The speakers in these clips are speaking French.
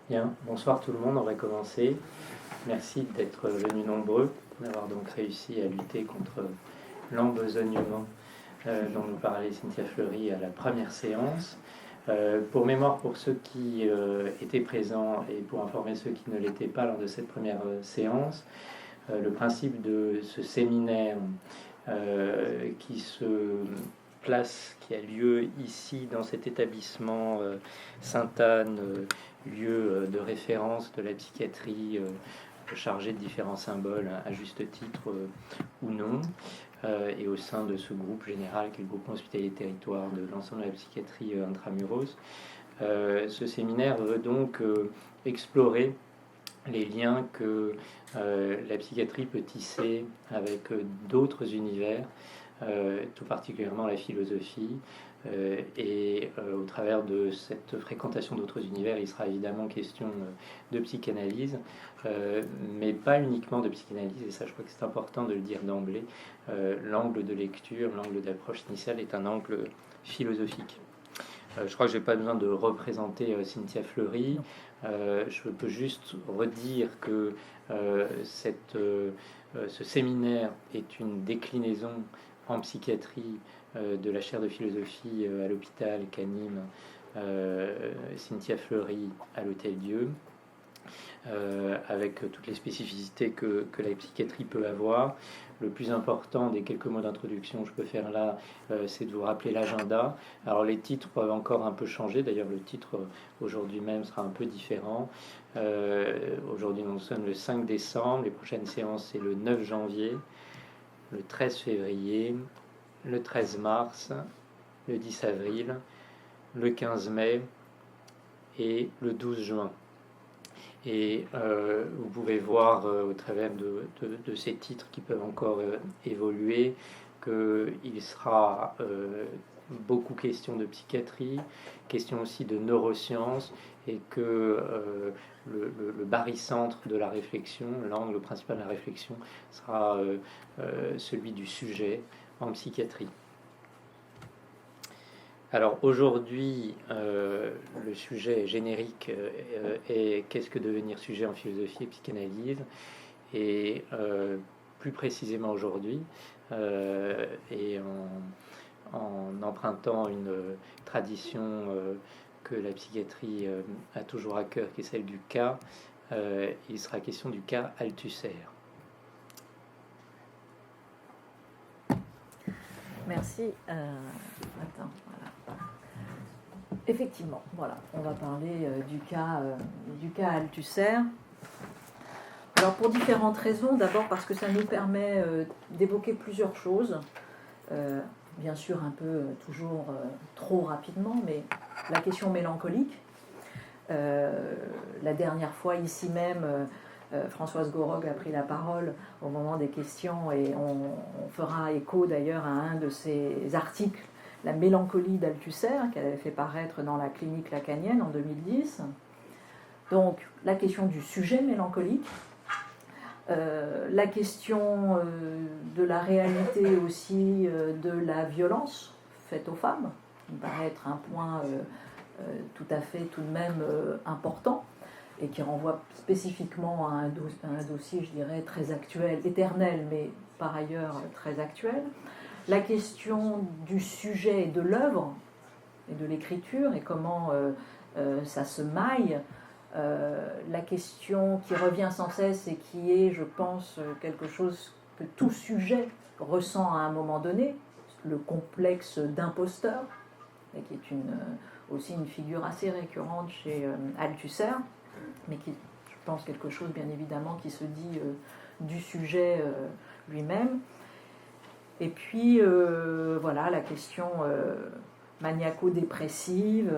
Bien, bonsoir tout le monde, on va commencer. Merci d'être venus nombreux, d'avoir donc réussi à lutter contre l'embesognement dont nous parlait Cynthia Fleury à la première séance. Pour mémoire, pour ceux qui étaient présents et pour informer ceux qui ne l'étaient pas lors de cette première séance, le principe de ce séminaire qui se place, qui a lieu ici dans cet établissement Sainte-Anne, lieu de référence de la psychiatrie chargé de différents symboles à juste titre ou non, et au sein de ce groupe général qui est le groupe hospitalier territoire de l'ensemble de la psychiatrie intramuros. Ce séminaire veut donc explorer les liens que la psychiatrie peut tisser avec d'autres univers, tout particulièrement la philosophie. Et au travers de cette fréquentation d'autres univers, il sera évidemment question de psychanalyse, mais pas uniquement de psychanalyse, et ça je crois que c'est important de le dire d'emblée. L'angle de lecture, l'angle d'approche initiale est un angle philosophique. Je crois que je n'ai pas besoin de représenter Cynthia Fleury. Je peux juste redire que ce séminaire est une déclinaison en psychiatrie de la chaire de philosophie à l'hôpital qu'anime Cynthia Fleury à l'Hôtel-Dieu, avec toutes les spécificités que la psychiatrie peut avoir. Le plus important des quelques mots d'introduction que je peux faire là, c'est de vous rappeler l'agenda. Alors les titres peuvent encore un peu changer, d'ailleurs le titre aujourd'hui même sera un peu différent. Aujourd'hui nous sommes le 5 décembre, les prochaines séances c'est le 9 janvier, le 13 février, le 13 mars, le 10 avril, le 15 mai et le 12 juin. Et vous pouvez voir au travers de ces titres qui peuvent encore évoluer qu'il sera beaucoup question de psychiatrie, question aussi de neurosciences, et que le barycentre de la réflexion, l'angle principal de la réflexion, sera celui du sujet en psychiatrie. Alors aujourd'hui, le sujet générique est qu'est-ce que devenir sujet en philosophie et psychanalyse, et plus précisément aujourd'hui, et en empruntant une tradition que la psychiatrie a toujours à cœur, qui est celle du cas, il sera question du cas Althusser. Merci. Attends, voilà. Effectivement, voilà, on va parler du cas Althusser. Alors pour différentes raisons, d'abord parce que ça nous permet d'évoquer plusieurs choses, bien sûr un peu toujours trop rapidement, mais la question mélancolique. La dernière fois ici même, Françoise Gorog a pris la parole au moment des questions, et on fera écho d'ailleurs à un de ses articles, La mélancolie d'Althusser, qu'elle avait fait paraître dans la clinique lacanienne en 2010. Donc la question du sujet mélancolique, la question de la réalité aussi de la violence faite aux femmes, qui me paraît être un point tout à fait tout de même important, et qui renvoie spécifiquement à un dossier, je dirais, très actuel, éternel, mais par ailleurs très actuel. La question du sujet et de l'œuvre, et de l'écriture, et comment ça se maille. La question qui revient sans cesse et qui est, je pense, quelque chose que tout sujet ressent à un moment donné, le complexe d'imposteur, et qui est aussi une figure assez récurrente chez Althusser, mais qui, je pense, quelque chose bien évidemment qui se dit du sujet lui-même. Et puis voilà, la question maniaco-dépressive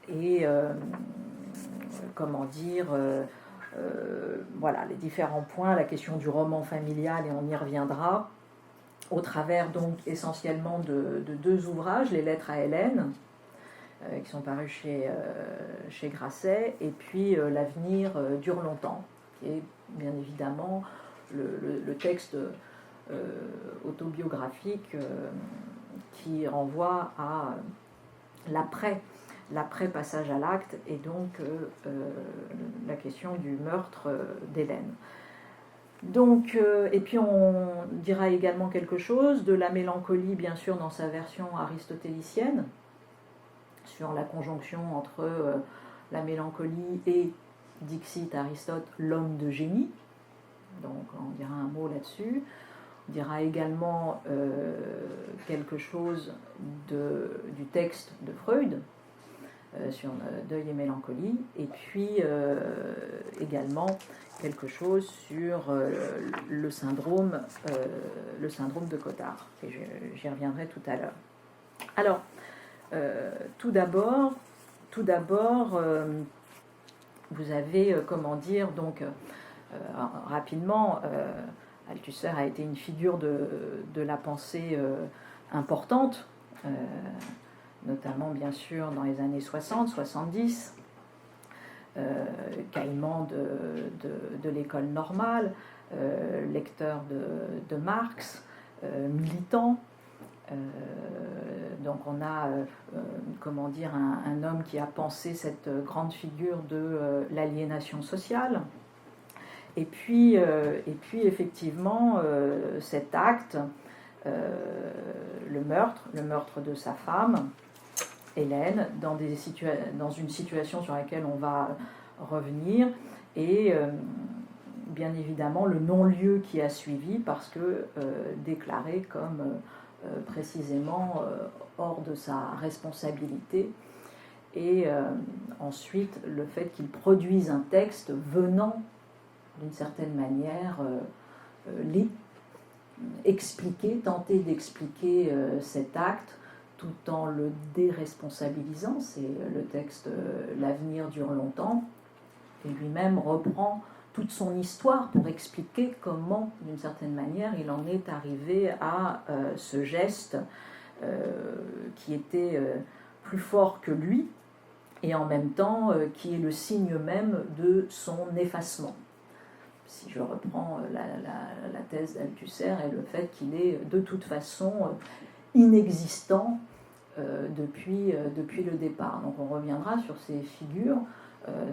et comment dire, voilà, les différents points, la question du roman familial, et on y reviendra, au travers donc essentiellement de deux ouvrages, Les Lettres à Hélène, qui sont parus chez Grasset, et puis L'avenir dure longtemps, qui est bien évidemment le texte autobiographique qui renvoie à l'après l'après-passage à l'acte et donc la question du meurtre d'Hélène. Donc, et puis on dira également quelque chose de la mélancolie, bien sûr, dans sa version aristotélicienne, sur la conjonction entre la mélancolie et, dixit Aristote, l'homme de génie. Donc on dira un mot là-dessus. On dira également quelque chose du texte de Freud sur deuil et mélancolie, et puis également quelque chose sur le syndrome de Cotard. Et j'y reviendrai tout à l'heure. Alors, tout d'abord, vous avez, comment dire, donc rapidement, Althusser a été une figure de la pensée importante, notamment bien sûr dans les années 60, 70, caïman de l'école normale, lecteur de Marx, militant. Donc on a, comment dire, un homme qui a pensé cette grande figure de l'aliénation sociale. Et puis effectivement, cet acte, le meurtre de sa femme, Hélène, dans une situation sur laquelle on va revenir, et bien évidemment le non-lieu qui a suivi, parce que déclaré comme précisément hors de sa responsabilité, et ensuite le fait qu'il produise un texte venant d'une certaine manière tenter d'expliquer cet acte tout en le déresponsabilisant. C'est le texte L'avenir dure longtemps, et lui-même reprend toute son histoire pour expliquer comment, d'une certaine manière, il en est arrivé à ce geste qui était plus fort que lui, et en même temps qui est le signe même de son effacement. Si je reprends la thèse d'Althusser et le fait qu'il est de toute façon inexistant depuis le départ. Donc on reviendra sur ces figures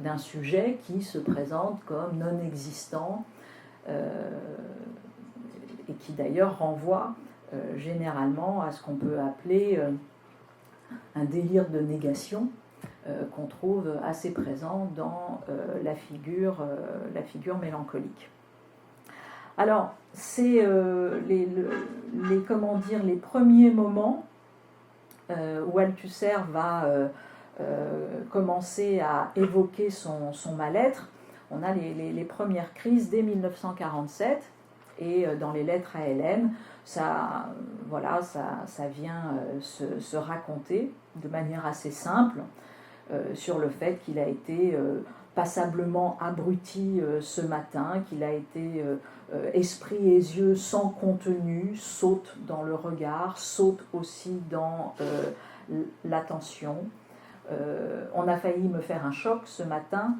d'un sujet qui se présente comme non existant et qui d'ailleurs renvoie généralement à ce qu'on peut appeler un délire de négation qu'on trouve assez présent dans la figure mélancolique. Alors, c'est les premiers moments où Althusser va commencer à évoquer son mal-être. On a les premières crises dès 1947, et dans les lettres à Hélène, ça vient se raconter de manière assez simple sur le fait qu'il a été passablement abruti ce matin, qu'il a été esprit et yeux sans contenu, saute dans le regard, saute aussi dans l'attention. On a failli me faire un choc ce matin,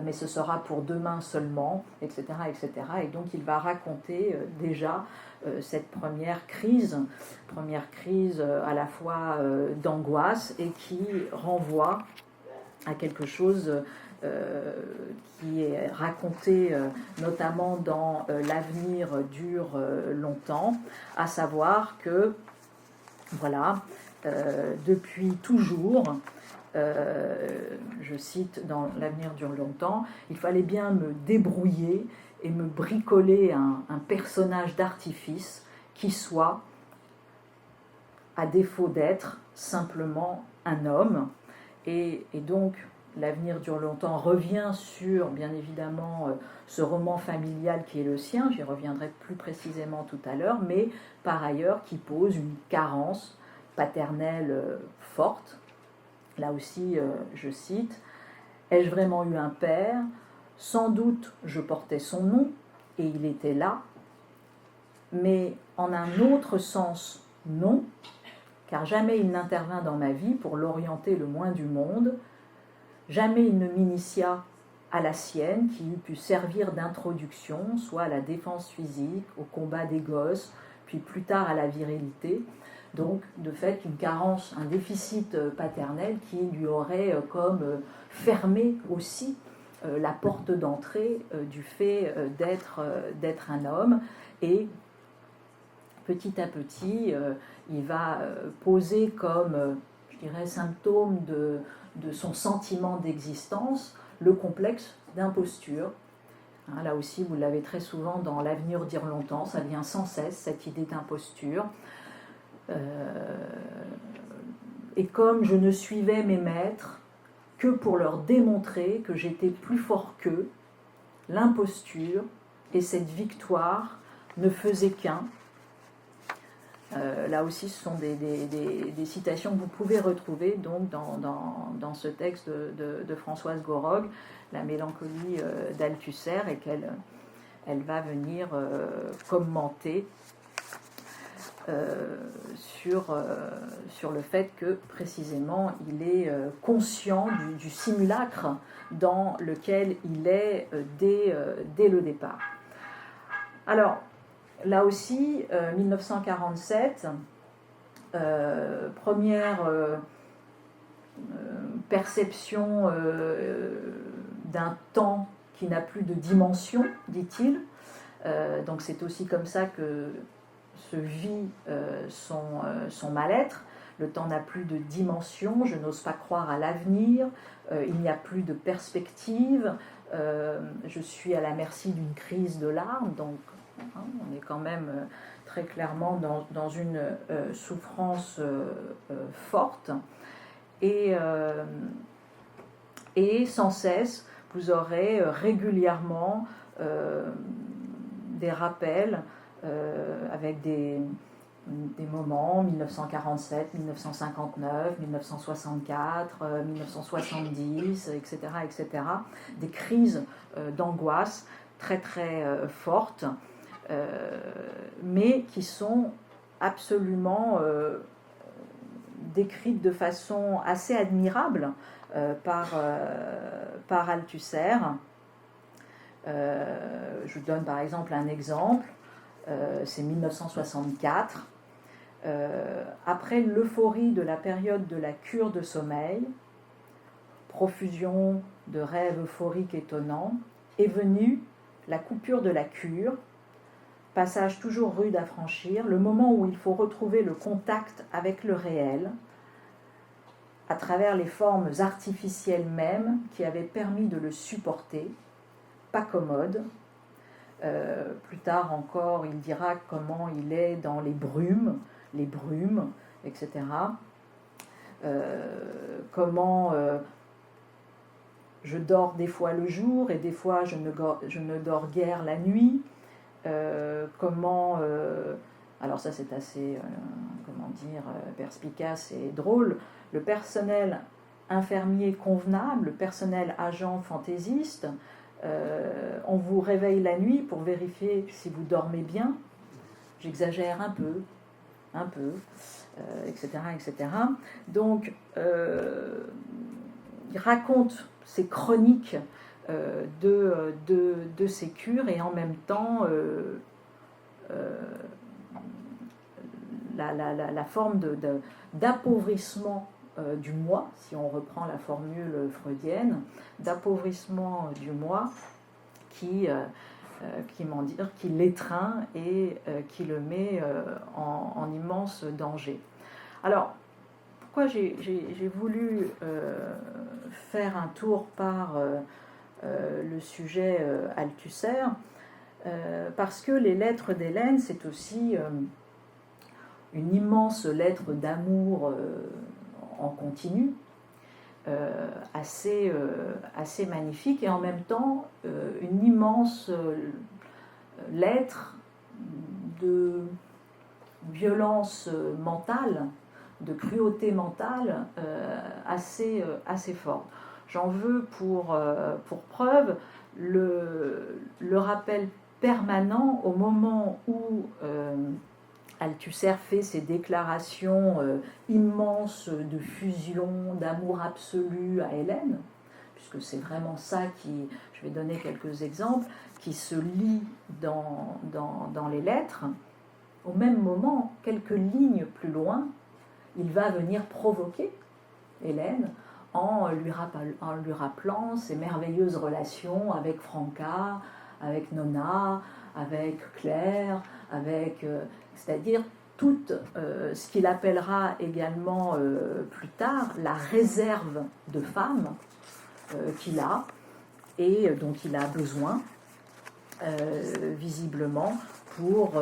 mais ce sera pour demain seulement, etc., etc. Et donc il va raconter déjà cette première crise à la fois d'angoisse et qui renvoie à quelque chose qui est raconté notamment dans L'avenir dure longtemps, à savoir que, voilà, depuis toujours, je cite dans L'avenir dure longtemps, il fallait bien me débrouiller et me bricoler un personnage d'artifice qui soit, à défaut d'être, simplement un homme. Et donc, L'avenir dure longtemps revient sur, bien évidemment, ce roman familial qui est le sien, j'y reviendrai plus précisément tout à l'heure, mais par ailleurs qui pose une carence paternelle forte. Là aussi, je cite, « Ai-je vraiment eu un père ? Sans doute je portais son nom, et il était là, mais en un autre sens, non, car jamais il n'intervint dans ma vie pour l'orienter le moins du monde, jamais il ne m'initia à la sienne qui eût pu servir d'introduction, soit à la défense physique, au combat des gosses, puis plus tard à la virilité. Donc, de fait, une carence, un déficit paternel qui lui aurait comme fermé aussi la porte d'entrée du fait d'être un homme. Et petit à petit, il va poser comme, je dirais, symptôme de son sentiment d'existence le complexe d'imposture. Hein, là aussi, vous l'avez très souvent dans L'avenir dure longtemps, ça vient sans cesse, cette idée d'imposture. Et comme je ne suivais mes maîtres que pour leur démontrer que j'étais plus fort qu'eux, l'imposture et cette victoire ne faisaient qu'un. Là aussi, ce sont des citations que vous pouvez retrouver donc, dans ce texte de Françoise Gorogue, La mélancolie d'Althusser, et qu'elle va venir commenter sur le fait que précisément il est conscient du simulacre dans lequel il est dès le départ. Alors, là aussi, 1947, première perception d'un temps qui n'a plus de dimension, dit-il. Donc c'est aussi comme ça que se vit son mal-être. Le temps n'a plus de dimension, je n'ose pas croire à l'avenir, il n'y a plus de perspective, je suis à la merci d'une crise de larmes, donc on est quand même très clairement dans une souffrance forte. Et sans cesse, vous aurez régulièrement des rappels avec des moments, 1947, 1959, 1964, 1970, etc., etc., des crises d'angoisse très très fortes, mais qui sont absolument décrites de façon assez admirable par Althusser. Je vous donne par exemple un exemple, c'est 1964. Après l'euphorie de la période de la cure de sommeil, profusion de rêves euphoriques étonnants, est venue la coupure de la cure, passage toujours rude à franchir, le moment où il faut retrouver le contact avec le réel, à travers les formes artificielles mêmes qui avaient permis de le supporter, pas commode. Plus tard encore, il dira comment il est dans les brumes, etc. Comment je dors des fois le jour et des fois je ne dors guère la nuit. Alors ça c'est assez, perspicace et drôle. Le personnel infirmier convenable, le personnel agent fantaisiste, on vous réveille la nuit pour vérifier si vous dormez bien. J'exagère un peu, etc., etc. Donc, il raconte ces chroniques de ces cures et en même temps la forme d'appauvrissement du moi, si on reprend la formule freudienne, d'appauvrissement du moi qui l'étreint et qui le met en immense danger. Alors, pourquoi j'ai voulu faire un tour par le sujet Althusser, parce que les lettres d'Hélène, c'est aussi une immense lettre d'amour en continu, assez magnifique, et en même temps une immense lettre de violence mentale, de cruauté mentale assez forte. J'en veux pour preuve le rappel permanent au moment où Althusser fait ses déclarations immenses de fusion, d'amour absolu à Hélène, puisque c'est vraiment ça qui, je vais donner quelques exemples, qui se lit dans les lettres. au même moment, quelques lignes plus loin, il va venir provoquer Hélène en lui rappelant ses merveilleuses relations avec Franca, avec Nona, avec Claire, c'est-à-dire tout ce qu'il appellera également plus tard la réserve de femmes qu'il a et dont il a besoin, visiblement, pour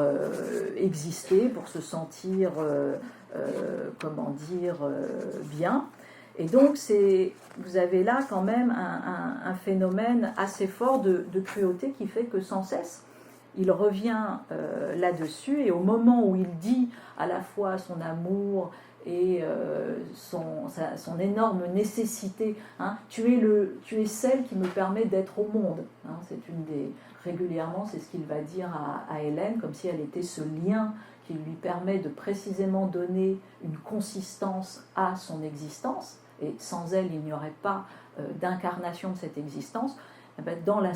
exister, pour se sentir, bien. Et donc, vous avez là quand même un phénomène assez fort de cruauté qui fait que sans cesse, il revient là-dessus, et au moment où il dit à la fois son amour et son énorme nécessité, hein, tu es celle qui me permet d'être au monde. Hein, régulièrement, c'est ce qu'il va dire à Hélène, comme si elle était ce lien qui lui permet de précisément donner une consistance à son existence, et sans elle, il n'y aurait pas d'incarnation de cette existence. Et bien, dans la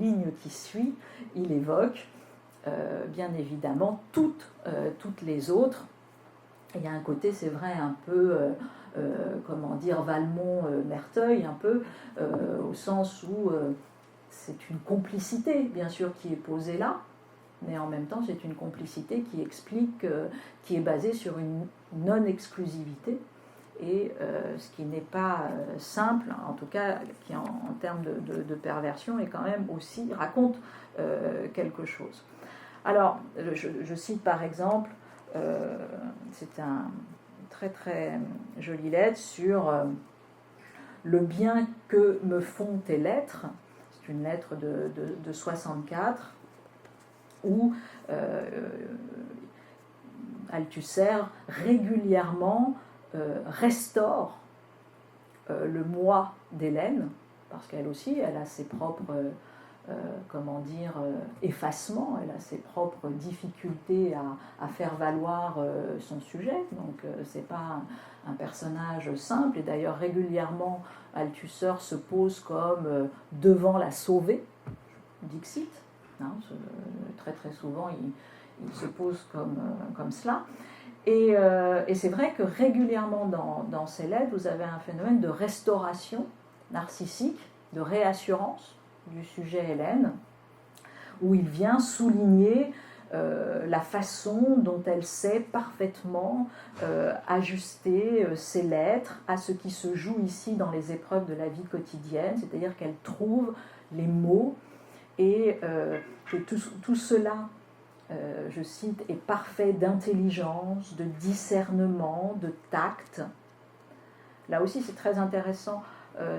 ligne qui suit, il évoque bien évidemment toutes les autres. Il y a un côté, c'est vrai, un peu, Valmont-Merteuil, un peu, au sens où c'est une complicité, bien sûr, qui est posée là, mais en même temps, c'est une complicité qui explique, qui est basée sur une non-exclusivité, et ce qui n'est pas simple, en tout cas, qui en termes de perversion, est quand même aussi, raconte quelque chose. Alors, je cite par exemple, c'est un très très jolie lettre sur le bien que me font tes lettres. C'est une lettre de 64, où Althusser régulièrement restaure le moi d'Hélène, parce qu'elle aussi, elle a ses propres effacements, elle a ses propres difficultés à faire valoir son sujet, donc c'est pas un personnage simple, et d'ailleurs régulièrement Althusser se pose comme devant la sauvée, Dixit, hein, très très souvent il se pose comme cela. Et c'est vrai que régulièrement dans ces lettres, vous avez un phénomène de restauration narcissique, de réassurance du sujet Hélène, où il vient souligner la façon dont elle sait parfaitement ajuster ses lettres à ce qui se joue ici dans les épreuves de la vie quotidienne, c'est-à-dire qu'elle trouve les mots, et que tout cela, je cite, est parfait d'intelligence, de discernement, de tact. Là aussi, c'est très intéressant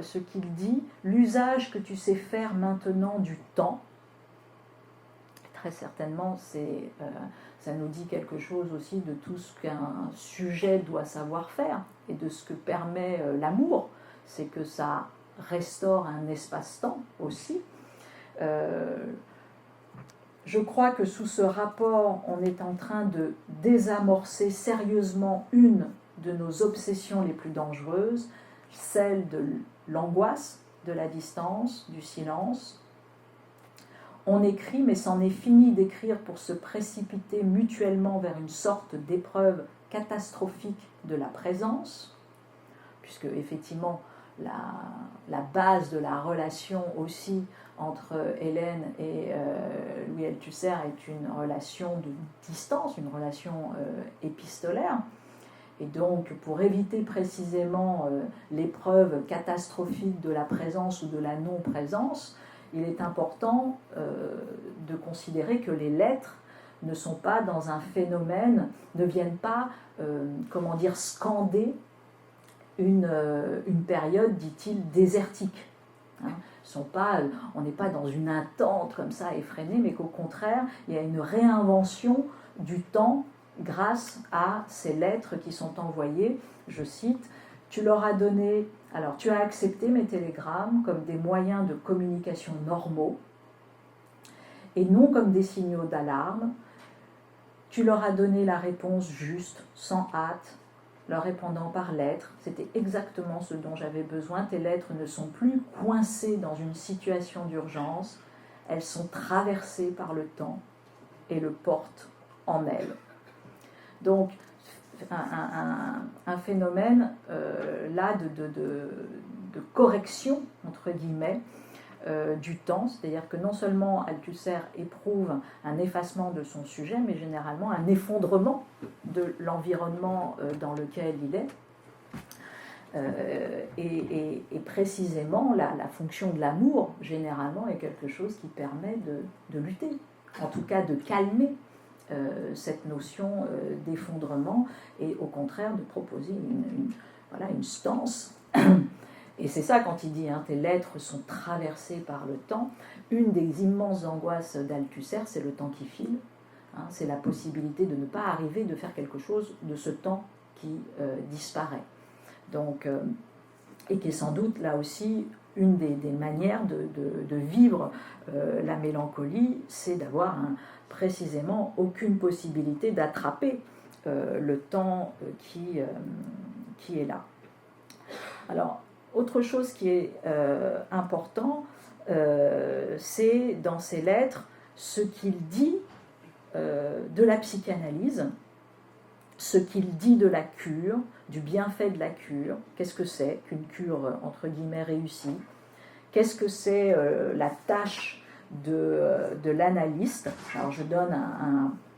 ce qu'il dit. L'usage que tu sais faire maintenant du temps, très certainement, ça nous dit quelque chose aussi de tout ce qu'un sujet doit savoir faire, et de ce que permet l'amour, c'est que ça restaure un espace-temps aussi. Je crois que sous ce rapport, on est en train de désamorcer sérieusement une de nos obsessions les plus dangereuses, celle de l'angoisse, de la distance, du silence. On écrit, mais c'en est fini d'écrire pour se précipiter mutuellement vers une sorte d'épreuve catastrophique de la présence, puisque effectivement la base de la relation aussi entre Hélène et Louis Althusser est une relation de distance, une relation épistolaire. Et donc, pour éviter précisément l'épreuve catastrophique de la présence ou de la non-présence, il est important de considérer que les lettres ne sont pas dans un phénomène, ne viennent pas, scander une période, dit-il, désertique. Hein. On n'est pas dans une attente comme ça effrénée, mais qu'au contraire, il y a une réinvention du temps grâce à ces lettres qui sont envoyées. Je cite, tu leur as donné, alors tu as accepté mes télégrammes comme des moyens de communication normaux et non comme des signaux d'alarme. Tu leur as donné la réponse juste, sans hâte, leur répondant par lettres. C'était exactement ce dont j'avais besoin. Tes lettres ne sont plus coincées dans une situation d'urgence, elles sont traversées par le temps et le portent en elle. Donc, un phénomène là de correction, entre guillemets, du temps, c'est-à-dire que non seulement Althusser éprouve un effacement de son sujet, mais généralement un effondrement de l'environnement dans lequel il est. Et précisément, la fonction de l'amour, généralement, est quelque chose qui permet de lutter, en tout cas de calmer cette notion d'effondrement, et au contraire de proposer une stance. Et c'est ça quand il dit tes lettres sont traversées par le temps. Une des immenses angoisses d'Althusser, c'est le temps qui file. C'est la possibilité de ne pas arriver de faire quelque chose de ce temps qui disparaît. Donc, et qui est sans doute là aussi une des manières de vivre la mélancolie, c'est d'avoir précisément aucune possibilité d'attraper le temps qui est là. Alors, autre chose qui est important, c'est dans ses lettres ce qu'il dit de la psychanalyse, ce qu'il dit de la cure, du bienfait de la cure. Qu'est-ce que c'est qu'une cure entre guillemets réussie? Qu'est-ce que c'est la tâche de l'analyste? Alors je donne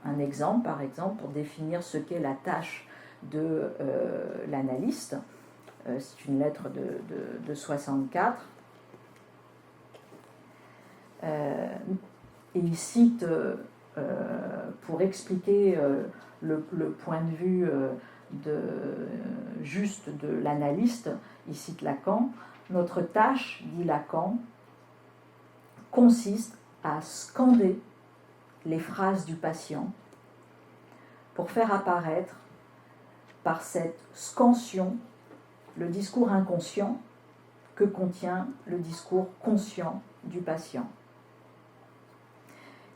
un exemple, par exemple, pour définir ce qu'est la tâche de l'analyste. C'est une lettre de 64. Et il cite, pour expliquer le point de vue juste de l'analyste, il cite Lacan. Notre tâche, dit Lacan, consiste à scander les phrases du patient pour faire apparaître par cette scansion le discours inconscient que contient le discours conscient du patient.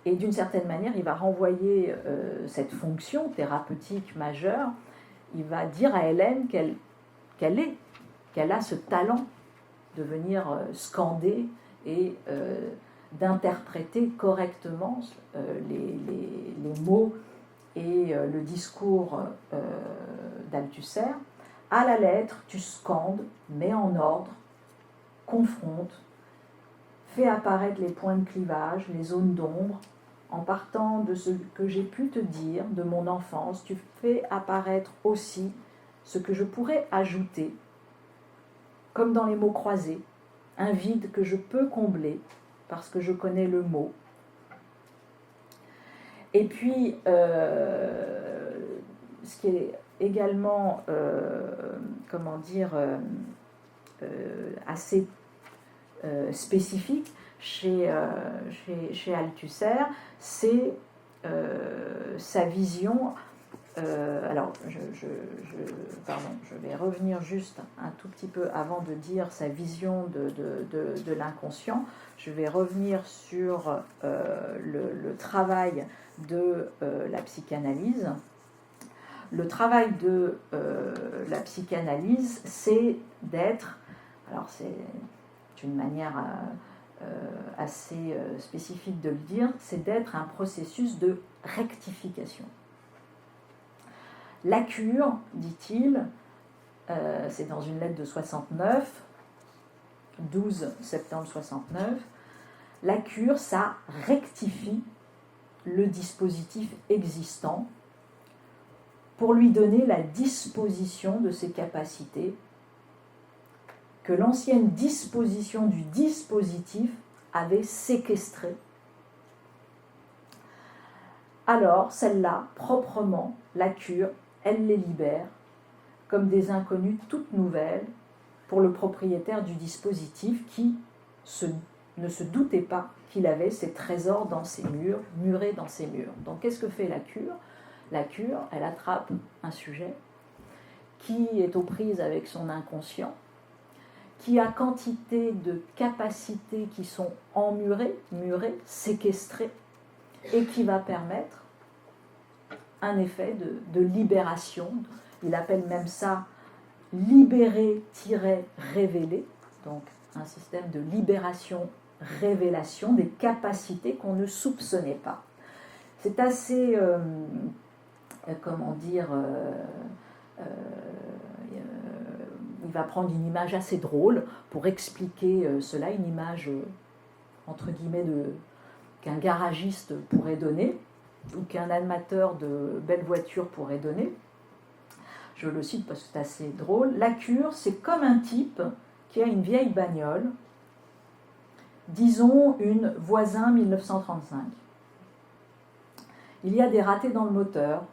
Et d'une certaine manière, il va renvoyer cette fonction thérapeutique majeure. Il va dire à Hélène qu'elle a ce talent de venir scander et d'interpréter correctement les mots et le discours d'Althusser. À la lettre, tu scandes, mets en ordre, confronte, fais apparaître les points de clivage, les zones d'ombre. En partant de ce que j'ai pu te dire, de mon enfance, tu fais apparaître aussi ce que je pourrais ajouter, comme dans les mots croisés, un vide que je peux combler parce que je connais le mot. Et puis, ce qui est également, assez spécifique chez Althusser, c'est sa vision. Alors, je vais revenir juste un tout petit peu avant de dire sa vision de l'inconscient. Je vais revenir sur le travail de la psychanalyse. Le travail de la psychanalyse, c'est d'être, alors c'est une manière assez spécifique de le dire, c'est d'être un processus de rectification. La cure, dit-il, c'est dans une lettre de 69, 12 septembre 69, la cure, ça rectifie le dispositif existant pour lui donner la disposition de ses capacités que l'ancienne disposition du dispositif avait séquestrée. Alors, celle-là, proprement, la cure, elle les libère comme des inconnues toutes nouvelles pour le propriétaire du dispositif qui ne se doutait pas qu'il avait ses trésors dans ses murs, murés dans ses murs. Donc, qu'est-ce que fait la cure? La cure, elle attrape un sujet qui est aux prises avec son inconscient, qui a quantité de capacités qui sont emmurées, séquestrées, et qui va permettre un effet de libération. Il appelle même ça libérer-révéler, donc un système de libération-révélation des capacités qu'on ne soupçonnait pas. c'est assez, comment dire, il va prendre une image assez drôle pour expliquer cela, une image entre guillemets qu'un garagiste pourrait donner ou qu'un amateur de belles voitures pourrait donner. Je le cite parce que c'est assez drôle. La cure, c'est comme un type qui a une vieille bagnole, disons une Voisin 1935. Il y a des ratés dans le moteur,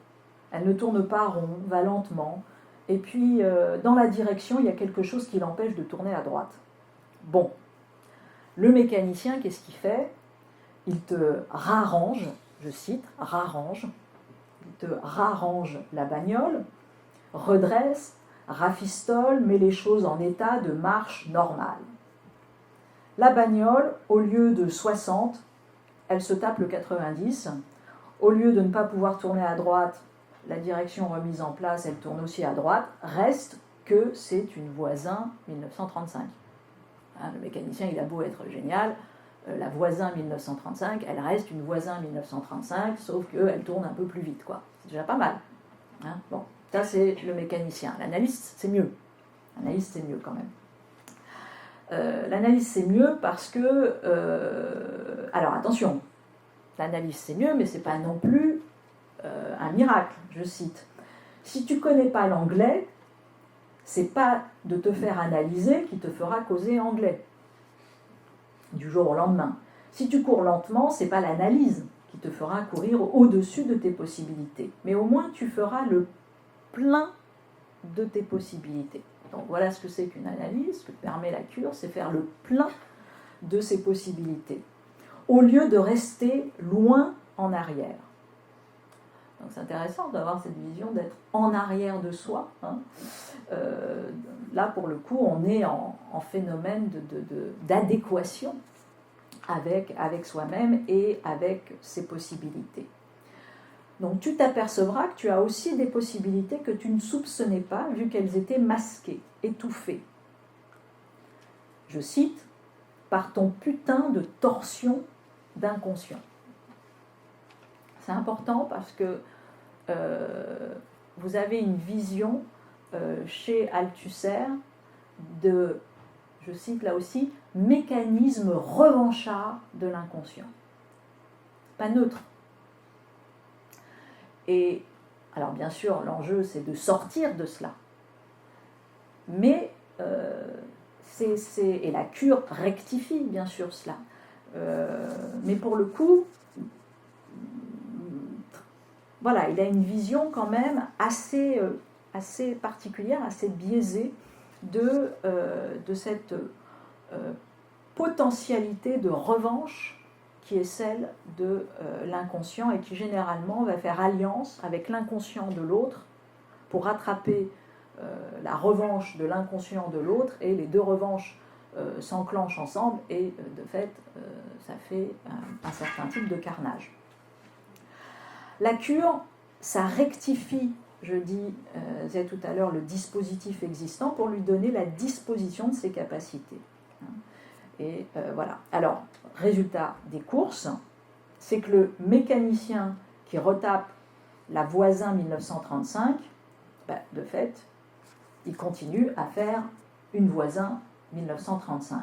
elle ne tourne pas rond, va lentement, et puis dans la direction, il y a quelque chose qui l'empêche de tourner à droite. Bon, le mécanicien, qu'est-ce qu'il fait? Il te rarrange, je cite, rarrange, il te rarrange la bagnole, redresse, rafistole, met les choses en état de marche normale. La bagnole, au lieu de 60, elle se tape le 90. Au lieu de ne pas pouvoir tourner à droite, la direction remise en place, elle tourne aussi à droite. Reste que c'est une Voisin 1935. Hein, le mécanicien, il a beau être génial, la Voisin 1935, elle reste une Voisin 1935, sauf qu'elle tourne un peu plus vite, quoi. C'est déjà pas mal. Hein, bon, ça c'est le mécanicien. L'analyste, c'est mieux. L'analyste, c'est mieux quand même. L'analyse c'est mieux parce que, alors attention, l'analyse c'est mieux, mais c'est pas non plus un miracle, je cite. Si tu connais pas l'anglais, c'est pas de te faire analyser qui te fera causer anglais du jour au lendemain. Si tu cours lentement, c'est pas l'analyse qui te fera courir au-dessus de tes possibilités, mais au moins tu feras le plein de tes possibilités. Donc voilà ce que c'est qu'une analyse, ce que permet la cure, c'est faire le plein de ses possibilités, au lieu de rester loin en arrière. Donc c'est intéressant d'avoir cette vision d'être en arrière de soi. Hein. Là, pour le coup, on est en phénomène d'adéquation avec soi-même et avec ses possibilités. Donc tu t'apercevras que tu as aussi des possibilités que tu ne soupçonnais pas, vu qu'elles étaient masquées, étouffées. Je cite, par ton putain de torsion d'inconscient. C'est important parce que vous avez une vision chez Althusser de, je cite là aussi, mécanisme revanchard de l'inconscient. Pas neutre. Et alors bien sûr, l'enjeu c'est de sortir de cela. Mais et la cure rectifie bien sûr cela. Mais pour le coup, voilà, il a une vision quand même assez particulière, assez biaisée de cette potentialité de revanche qui est celle de l'inconscient et qui généralement va faire alliance avec l'inconscient de l'autre pour rattraper la revanche de l'inconscient de l'autre, et les deux revanches s'enclenchent ensemble et de fait ça fait un certain type de carnage. La cure, ça rectifie, je disais tout à l'heure, le dispositif existant pour lui donner la disposition de ses capacités. Et voilà. Alors, résultat des courses, c'est que le mécanicien qui retape la Voisin 1935, de fait, il continue à faire une Voisin 1935.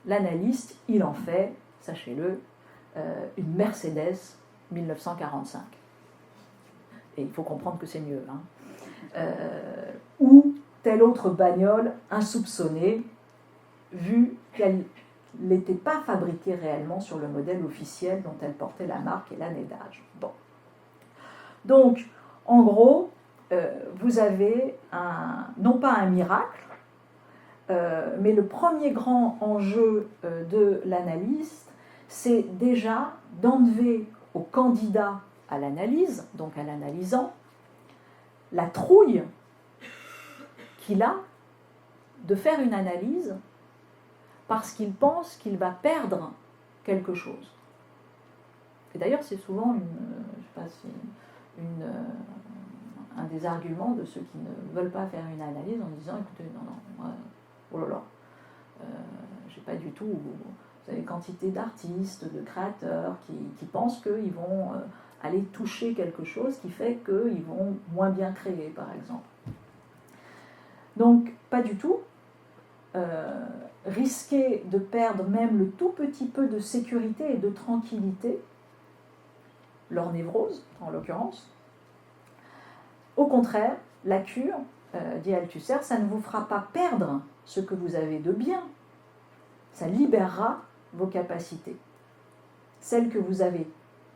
L'analyste, il en fait, sachez-le, une Mercedes 1945. Et il faut comprendre que c'est mieux. Hein. Ou telle autre bagnole insoupçonnée, vu qu'elle n'était pas fabriquée réellement sur le modèle officiel dont elle portait la marque et l'année d'âge. Bon. Donc, en gros, vous avez non pas un miracle, mais le premier grand enjeu de l'analyste, c'est déjà d'enlever au candidat à l'analyse, donc à l'analysant, la trouille qu'il a de faire une analyse parce qu'il pense qu'il va perdre quelque chose. Et d'ailleurs, c'est souvent un des arguments de ceux qui ne veulent pas faire une analyse en disant, écoutez, non, moi, oh là là, j'ai pas du tout Vous avez quantité d'artistes, de créateurs qui pensent qu'ils vont aller toucher quelque chose qui fait qu'ils vont moins bien créer, par exemple. Donc, pas du tout. Risquer de perdre même le tout petit peu de sécurité et de tranquillité, leur névrose en l'occurrence. Au contraire, la cure, dit Althusser, ça ne vous fera pas perdre ce que vous avez de bien, ça libérera vos capacités, celles que vous avez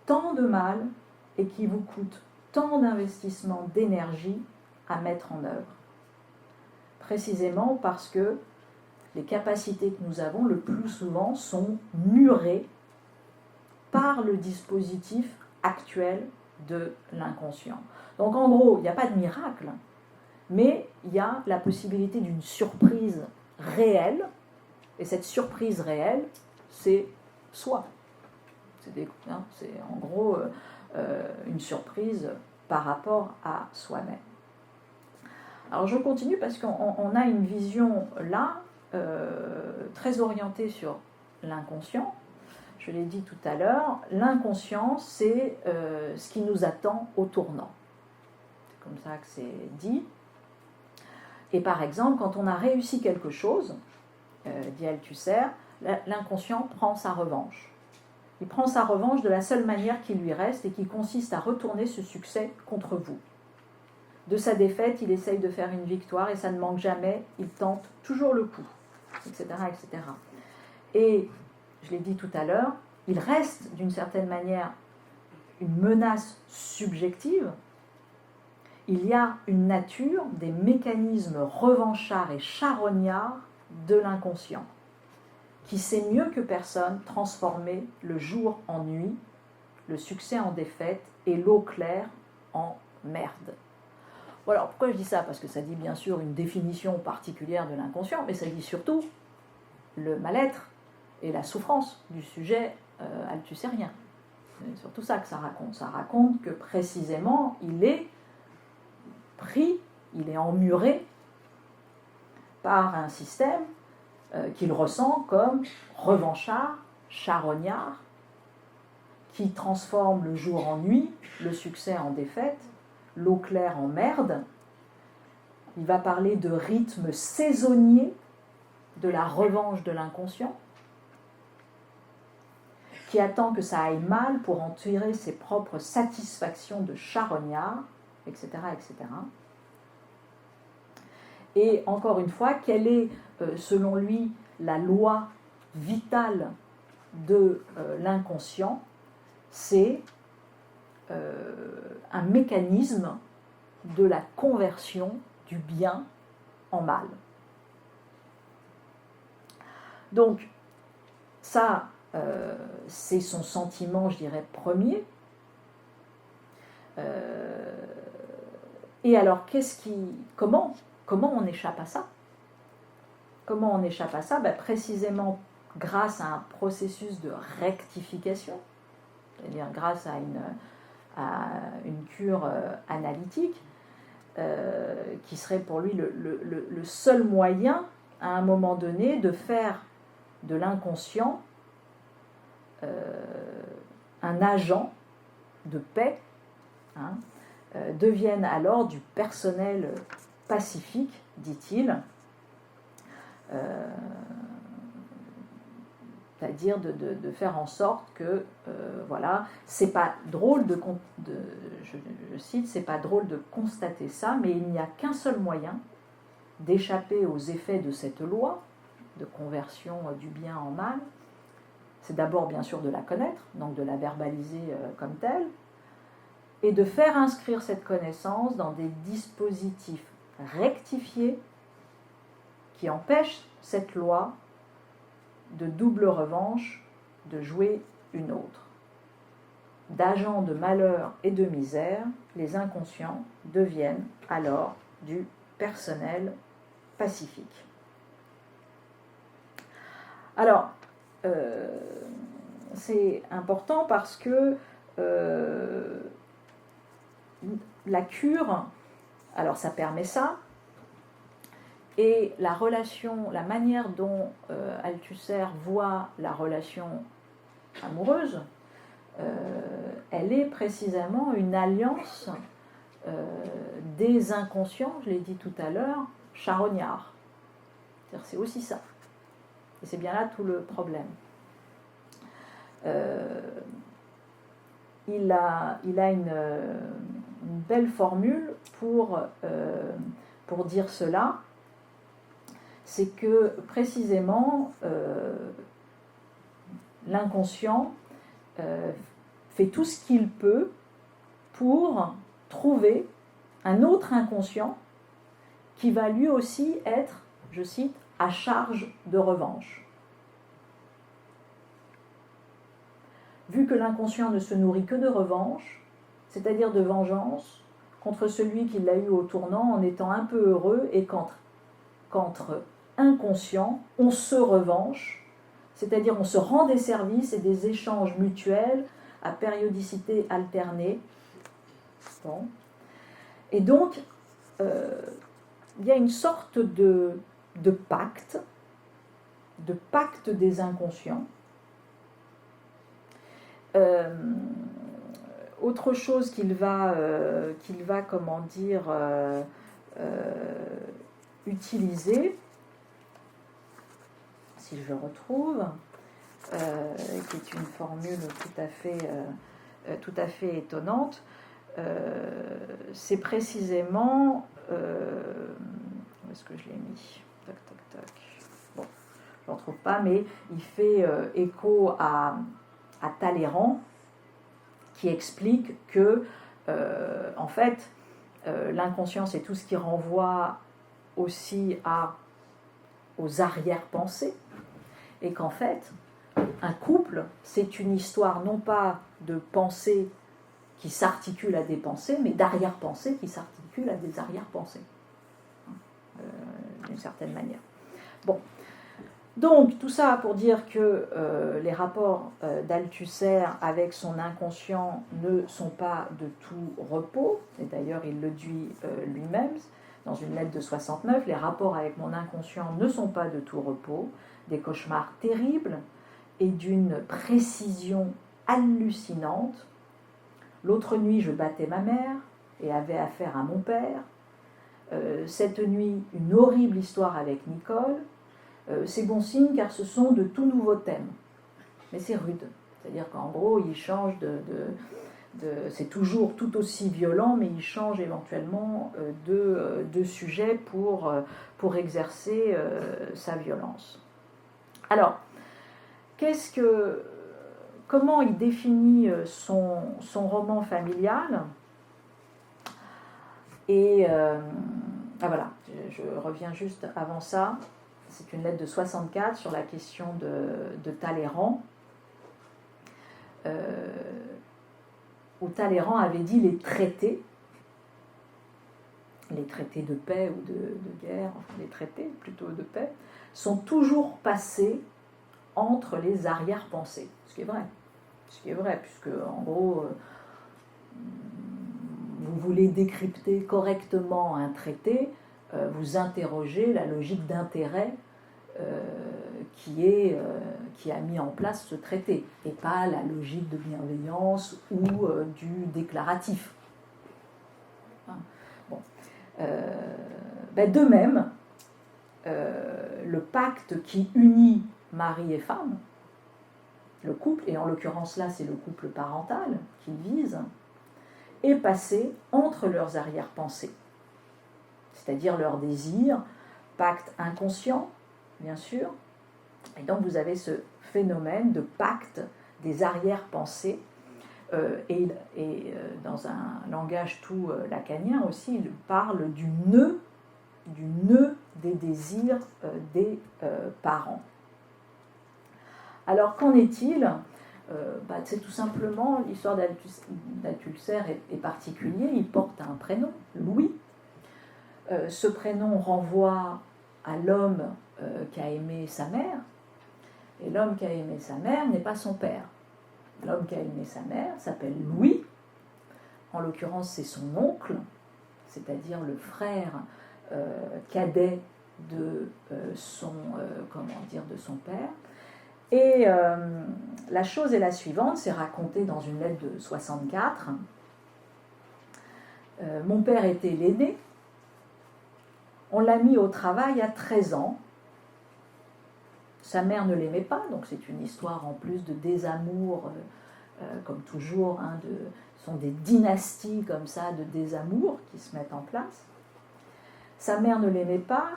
tant de mal et qui vous coûtent tant d'investissement d'énergie à mettre en œuvre. Précisément parce que les capacités que nous avons le plus souvent sont murées par le dispositif actuel de l'inconscient. Donc en gros, il n'y a pas de miracle, mais il y a la possibilité d'une surprise réelle, et cette surprise réelle, c'est soi. C'est en gros une surprise par rapport à soi-même. Alors je continue parce qu'on a une vision là, très orientée sur l'inconscient. Je l'ai dit tout à l'heure, l'inconscient, c'est ce qui nous attend au tournant. C'est comme ça que c'est dit. Et par exemple, quand on a réussi quelque chose, dit Althusser, l'inconscient prend sa revanche. Il prend sa revanche de la seule manière qui lui reste et qui consiste à retourner ce succès contre vous. De sa défaite, il essaye de faire une victoire et ça ne manque jamais, il tente toujours le coup, etc., etc. Et, je l'ai dit tout à l'heure, il reste d'une certaine manière une menace subjective. Il y a une nature, des mécanismes revanchards et charognards de l'inconscient, qui sait mieux que personne transformer le jour en nuit, le succès en défaite et l'eau claire en merde. Alors, pourquoi je dis ça? Parce que ça dit bien sûr une définition particulière de l'inconscient, mais ça dit surtout le mal-être et la souffrance du sujet althussérien. C'est surtout ça que ça raconte. Ça raconte que précisément, il est pris, il est emmuré par un système qu'il ressent comme revanchard, charognard, qui transforme le jour en nuit, le succès en défaite, l'eau claire en merde. Il va parler de rythme saisonnier de la revanche de l'inconscient, qui attend que ça aille mal pour en tirer ses propres satisfactions de charognard, etc., etc. Et encore une fois, quelle est, selon lui, la loi vitale de l'inconscient? C'est un mécanisme de la conversion du bien en mal. Donc, ça, c'est son sentiment, je dirais, premier. Et alors, comment on échappe à ça? Comment on échappe à ça? Précisément grâce à un processus de rectification, c'est-à-dire grâce à une cure analytique, qui serait pour lui le seul moyen, à un moment donné, de faire de l'inconscient un agent de paix, devienne alors du personnel pacifique, dit-il, c'est-à-dire de faire en sorte que, voilà, c'est pas drôle je cite, c'est pas drôle de constater ça, mais il n'y a qu'un seul moyen d'échapper aux effets de cette loi de conversion du bien en mal. C'est d'abord bien sûr de la connaître, donc de la verbaliser comme telle, et de faire inscrire cette connaissance dans des dispositifs rectifiés qui empêchent cette loi de double revanche de jouer une autre. D'agents de malheur et de misère, les inconscients deviennent alors du personnel pacifique. Alors, c'est important parce que la cure, alors ça permet ça, Et la relation, la manière dont Althusser voit la relation amoureuse, elle est précisément une alliance des inconscients, je l'ai dit tout à l'heure, charognards. C'est aussi ça. Et c'est bien là tout le problème. Il a une belle formule pour dire cela. C'est que précisément l'inconscient fait tout ce qu'il peut pour trouver un autre inconscient qui va lui aussi être, je cite, à charge de revanche. Vu que l'inconscient ne se nourrit que de revanche, c'est-à-dire de vengeance, contre celui qui l'a eu au tournant en étant un peu heureux, et qu'entre inconscient, on se revanche, c'est-à-dire on se rend des services et des échanges mutuels à périodicité alternée. Bon. Et donc, il y a une sorte de pacte des inconscients. Autre chose qu'il va comment dire, utiliser, si je le retrouve, qui est une formule tout à fait étonnante, c'est précisément, où est-ce que je l'ai mis, tac tac tac, bon, je ne le retrouve pas, mais il fait écho à Talleyrand, qui explique que en fait l'inconscient c'est tout ce qui renvoie aussi aux arrière-pensées, et qu'en fait un couple c'est une histoire non pas de pensées qui s'articulent à des pensées, mais d'arrière-pensées qui s'articulent à des arrière-pensées, d'une certaine manière. Bon, donc tout ça pour dire que les rapports d'Althusser avec son inconscient ne sont pas de tout repos, et d'ailleurs il le dit lui-même dans une lettre de 69, les rapports avec mon inconscient ne sont pas de tout repos, des cauchemars terribles et d'une précision hallucinante. L'autre nuit je battais ma mère et avais affaire à mon père. Cette nuit une horrible histoire avec Nicole. C'est bon signe car ce sont de tout nouveaux thèmes. Mais c'est rude. C'est-à-dire qu'en gros, il change c'est toujours tout aussi violent, mais il change éventuellement de sujet pour exercer sa violence. Alors, comment il définit son roman familial? Et voilà, je reviens juste avant ça. C'est une lettre de 64 sur la question de Talleyrand, où Talleyrand avait dit les traités de paix ou de guerre, enfin les traités plutôt de paix, sont toujours passés entre les arrière-pensées. Ce qui est vrai, puisque en gros, vous voulez décrypter correctement un traité, vous interrogez la logique d'intérêt qui a mis en place ce traité, et pas la logique de bienveillance ou du déclaratif. Bon. De même, le pacte qui unit mari et femme, le couple, et en l'occurrence là c'est le couple parental qu'il vise, est passé entre leurs arrière-pensées, c'est-à-dire leurs désirs, pacte inconscient, bien sûr, et donc vous avez ce phénomène de pacte des arrière-pensées, et dans un langage tout lacanien aussi, il parle du nœud des désirs des parents. Alors qu'en est-il? C'est tout simplement, l'histoire d'Althusser est particulier, il porte un prénom, Louis. Ce prénom renvoie à l'homme qui a aimé sa mère, et l'homme qui a aimé sa mère n'est pas son père. L'homme qui a aimé sa mère s'appelle Louis, en l'occurrence c'est son oncle, c'est-à-dire le frère cadet de son père. Et la chose est la suivante, c'est raconté dans une lettre de 64. Mon père était l'aîné. On l'a mis au travail à 13 ans. Sa mère ne l'aimait pas, donc c'est une histoire en plus de désamour, comme toujours, ce sont des dynasties comme ça de désamour qui se mettent en place. Sa mère ne l'aimait pas,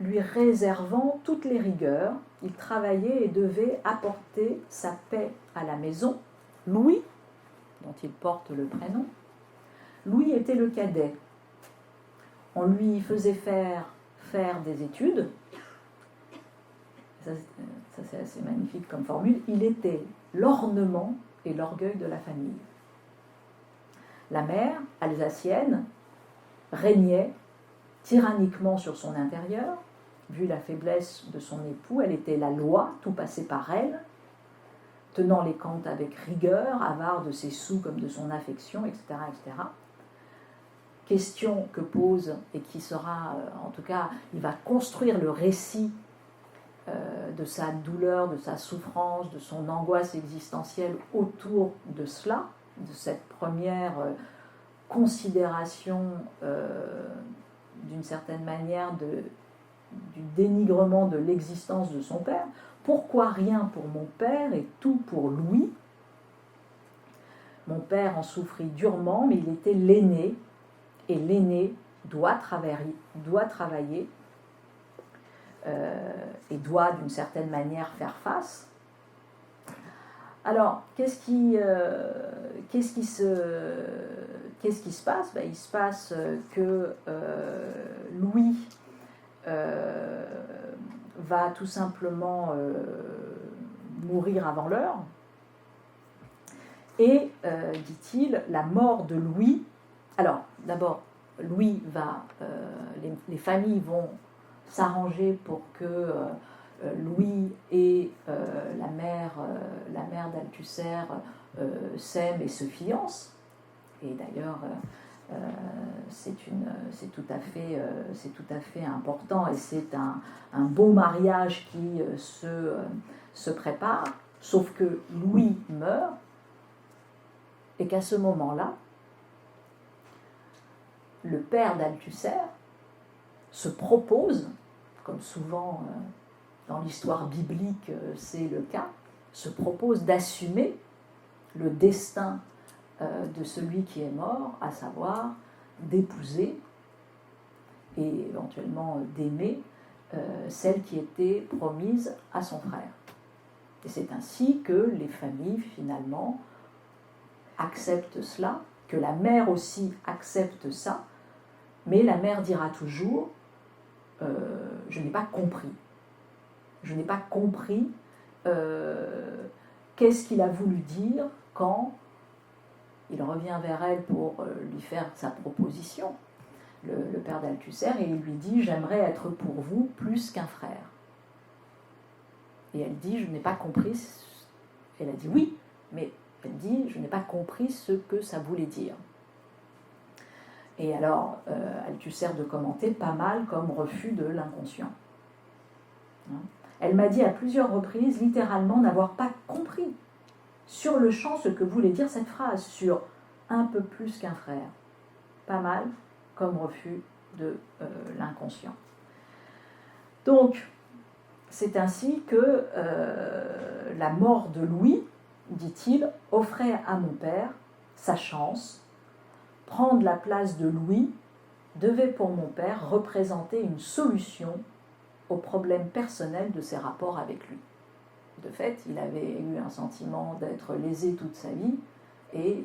lui réservant toutes les rigueurs. Il travaillait et devait apporter sa paix à la maison. Louis, dont il porte le prénom, Louis était le cadet. On lui faisait faire des études. Ça c'est assez magnifique comme formule. Il était l'ornement et l'orgueil de la famille. La mère, alsacienne, régnait tyranniquement sur son intérieur. Vu la faiblesse de son époux, elle était la loi, tout passait par elle, tenant les comptes avec rigueur, avare de ses sous comme de son affection, etc., etc. Question que pose, et qui sera, en tout cas, il va construire le récit de sa douleur, de sa souffrance, de son angoisse existentielle autour de cela, de cette première considération d'une certaine manière du dénigrement de l'existence de son père. Pourquoi rien pour mon père et tout pour Louis? Mon père en souffrit durement, mais il était l'aîné, et l'aîné doit travailler et doit d'une certaine manière faire face. Alors, qu'est-ce qui se passe? Il se passe que Louis va tout simplement mourir avant l'heure. Et, dit-il, la mort de Louis... Alors, d'abord, Louis va... les familles vont s'arranger pour que Louis et la mère d'Althusser s'aiment et se fiancent. Et d'ailleurs, c'est tout à fait important, et c'est un beau mariage qui se prépare, sauf que Louis meurt, et qu'à ce moment-là, le père d'Althusser se propose, comme souvent dans l'histoire biblique c'est le cas, se propose d'assumer le destin de celui qui est mort, à savoir d'épouser et éventuellement d'aimer celle qui était promise à son frère. Et c'est ainsi que les familles finalement acceptent cela, que la mère aussi accepte ça, mais la mère dira toujours je n'ai pas compris. Je n'ai pas compris qu'est-ce qu'il a voulu dire quand il revient vers elle pour lui faire sa proposition, le père d'Althusser, et il lui dit « J'aimerais être pour vous plus qu'un frère ». Et elle dit « Je n'ai pas compris ». Elle a dit « Oui », mais elle dit « Je n'ai pas compris ce que ça voulait dire ». Et alors, Althusser de commenter pas mal comme refus de l'inconscient. Elle m'a dit à plusieurs reprises, littéralement, n'avoir pas compris sur le champ ce que voulait dire cette phrase, sur un peu plus qu'un frère. Pas mal comme refus de l'inconscient. Donc, c'est ainsi que la mort de Louis, dit-il, offrait à mon père sa chance. Prendre la place de Louis devait pour mon père représenter une solution aux problèmes personnels de ses rapports avec lui. De fait, il avait eu un sentiment d'être lésé toute sa vie, et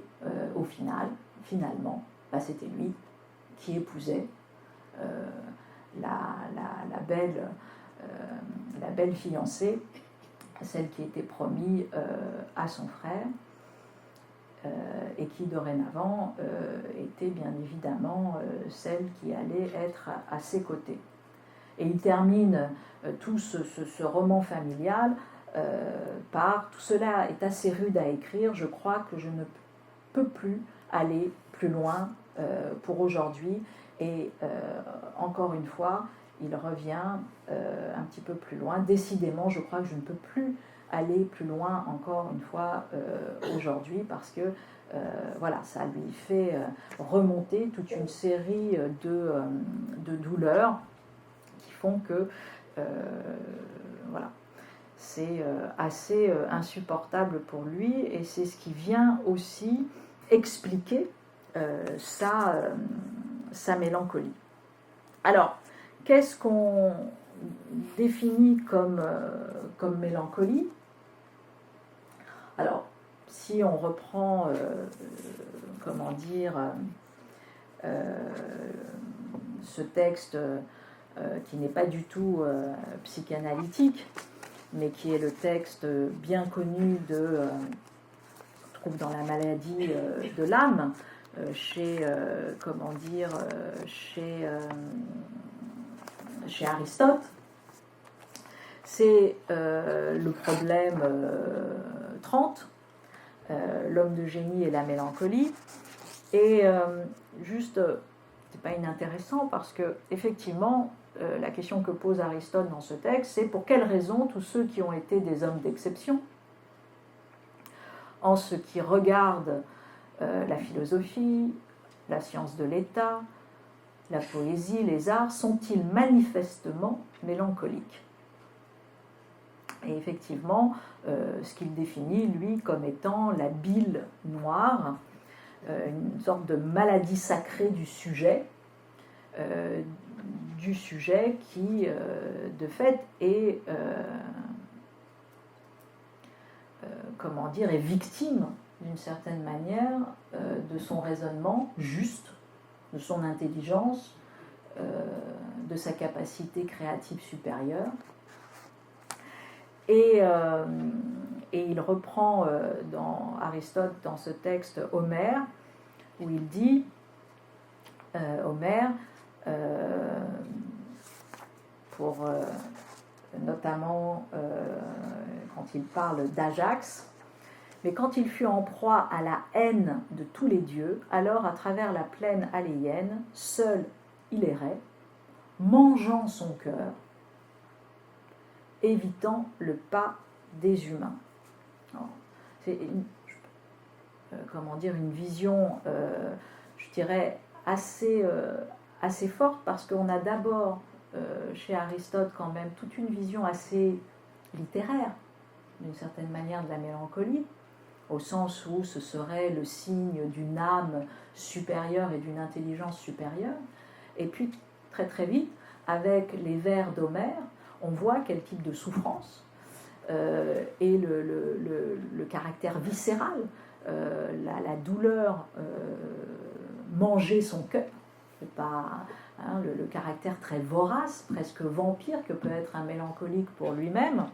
au finalement, c'était lui qui épousait la belle fiancée, celle qui était promise à son frère, et qui dorénavant était bien évidemment celle qui allait être à ses côtés. Et il termine tout ce roman familial par « Tout cela est assez rude à écrire, je crois que je ne peux plus aller plus loin pour aujourd'hui ». Et encore une fois, il revient un petit peu plus loin. Décidément, je crois que je ne peux plus aller plus loin encore une fois aujourd'hui parce que voilà, ça lui fait remonter toute une série de douleurs qui font que voilà, c'est assez insupportable pour lui et c'est ce qui vient aussi expliquer sa mélancolie. Alors, qu'est-ce qu'on définit comme mélancolie? Alors, si on reprend, comment dire, ce texte qui n'est pas du tout psychanalytique, mais qui est le texte bien connu on trouve dans la maladie de l'âme, chez Aristote, c'est le problème 30, l'homme de génie et la mélancolie. Et juste, c'est pas inintéressant parce que effectivement, la question que pose Aristote dans ce texte, c'est pour quelles raisons tous ceux qui ont été des hommes d'exception, en ce qui regarde la philosophie, la science de l'État, la poésie, les arts, sont-ils manifestement mélancoliques? Et effectivement, ce qu'il définit, lui, comme étant la bile noire, une sorte de maladie sacrée du sujet qui, de fait, est, est victime, d'une certaine manière, de son raisonnement juste, de son intelligence, de sa capacité créative supérieure. Et il reprend dans Aristote, dans ce texte, Homère, où il dit, Homère, notamment quand il parle d'Ajax, mais quand il fut en proie à la haine de tous les dieux, alors à travers la plaine aléienne, seul il errait, mangeant son cœur, évitant le pas des humains. Alors, c'est une vision, je dirais, assez forte, parce qu'on a d'abord, chez Aristote, quand même, toute une vision assez littéraire, d'une certaine manière, de la mélancolie, au sens où ce serait le signe d'une âme supérieure et d'une intelligence supérieure. Et puis, très très vite, avec les vers d'Homère, on voit quel type de souffrance et le caractère viscéral, la douleur, manger son cœur, c'est pas le caractère très vorace, presque vampire que peut être un mélancolique pour lui-même,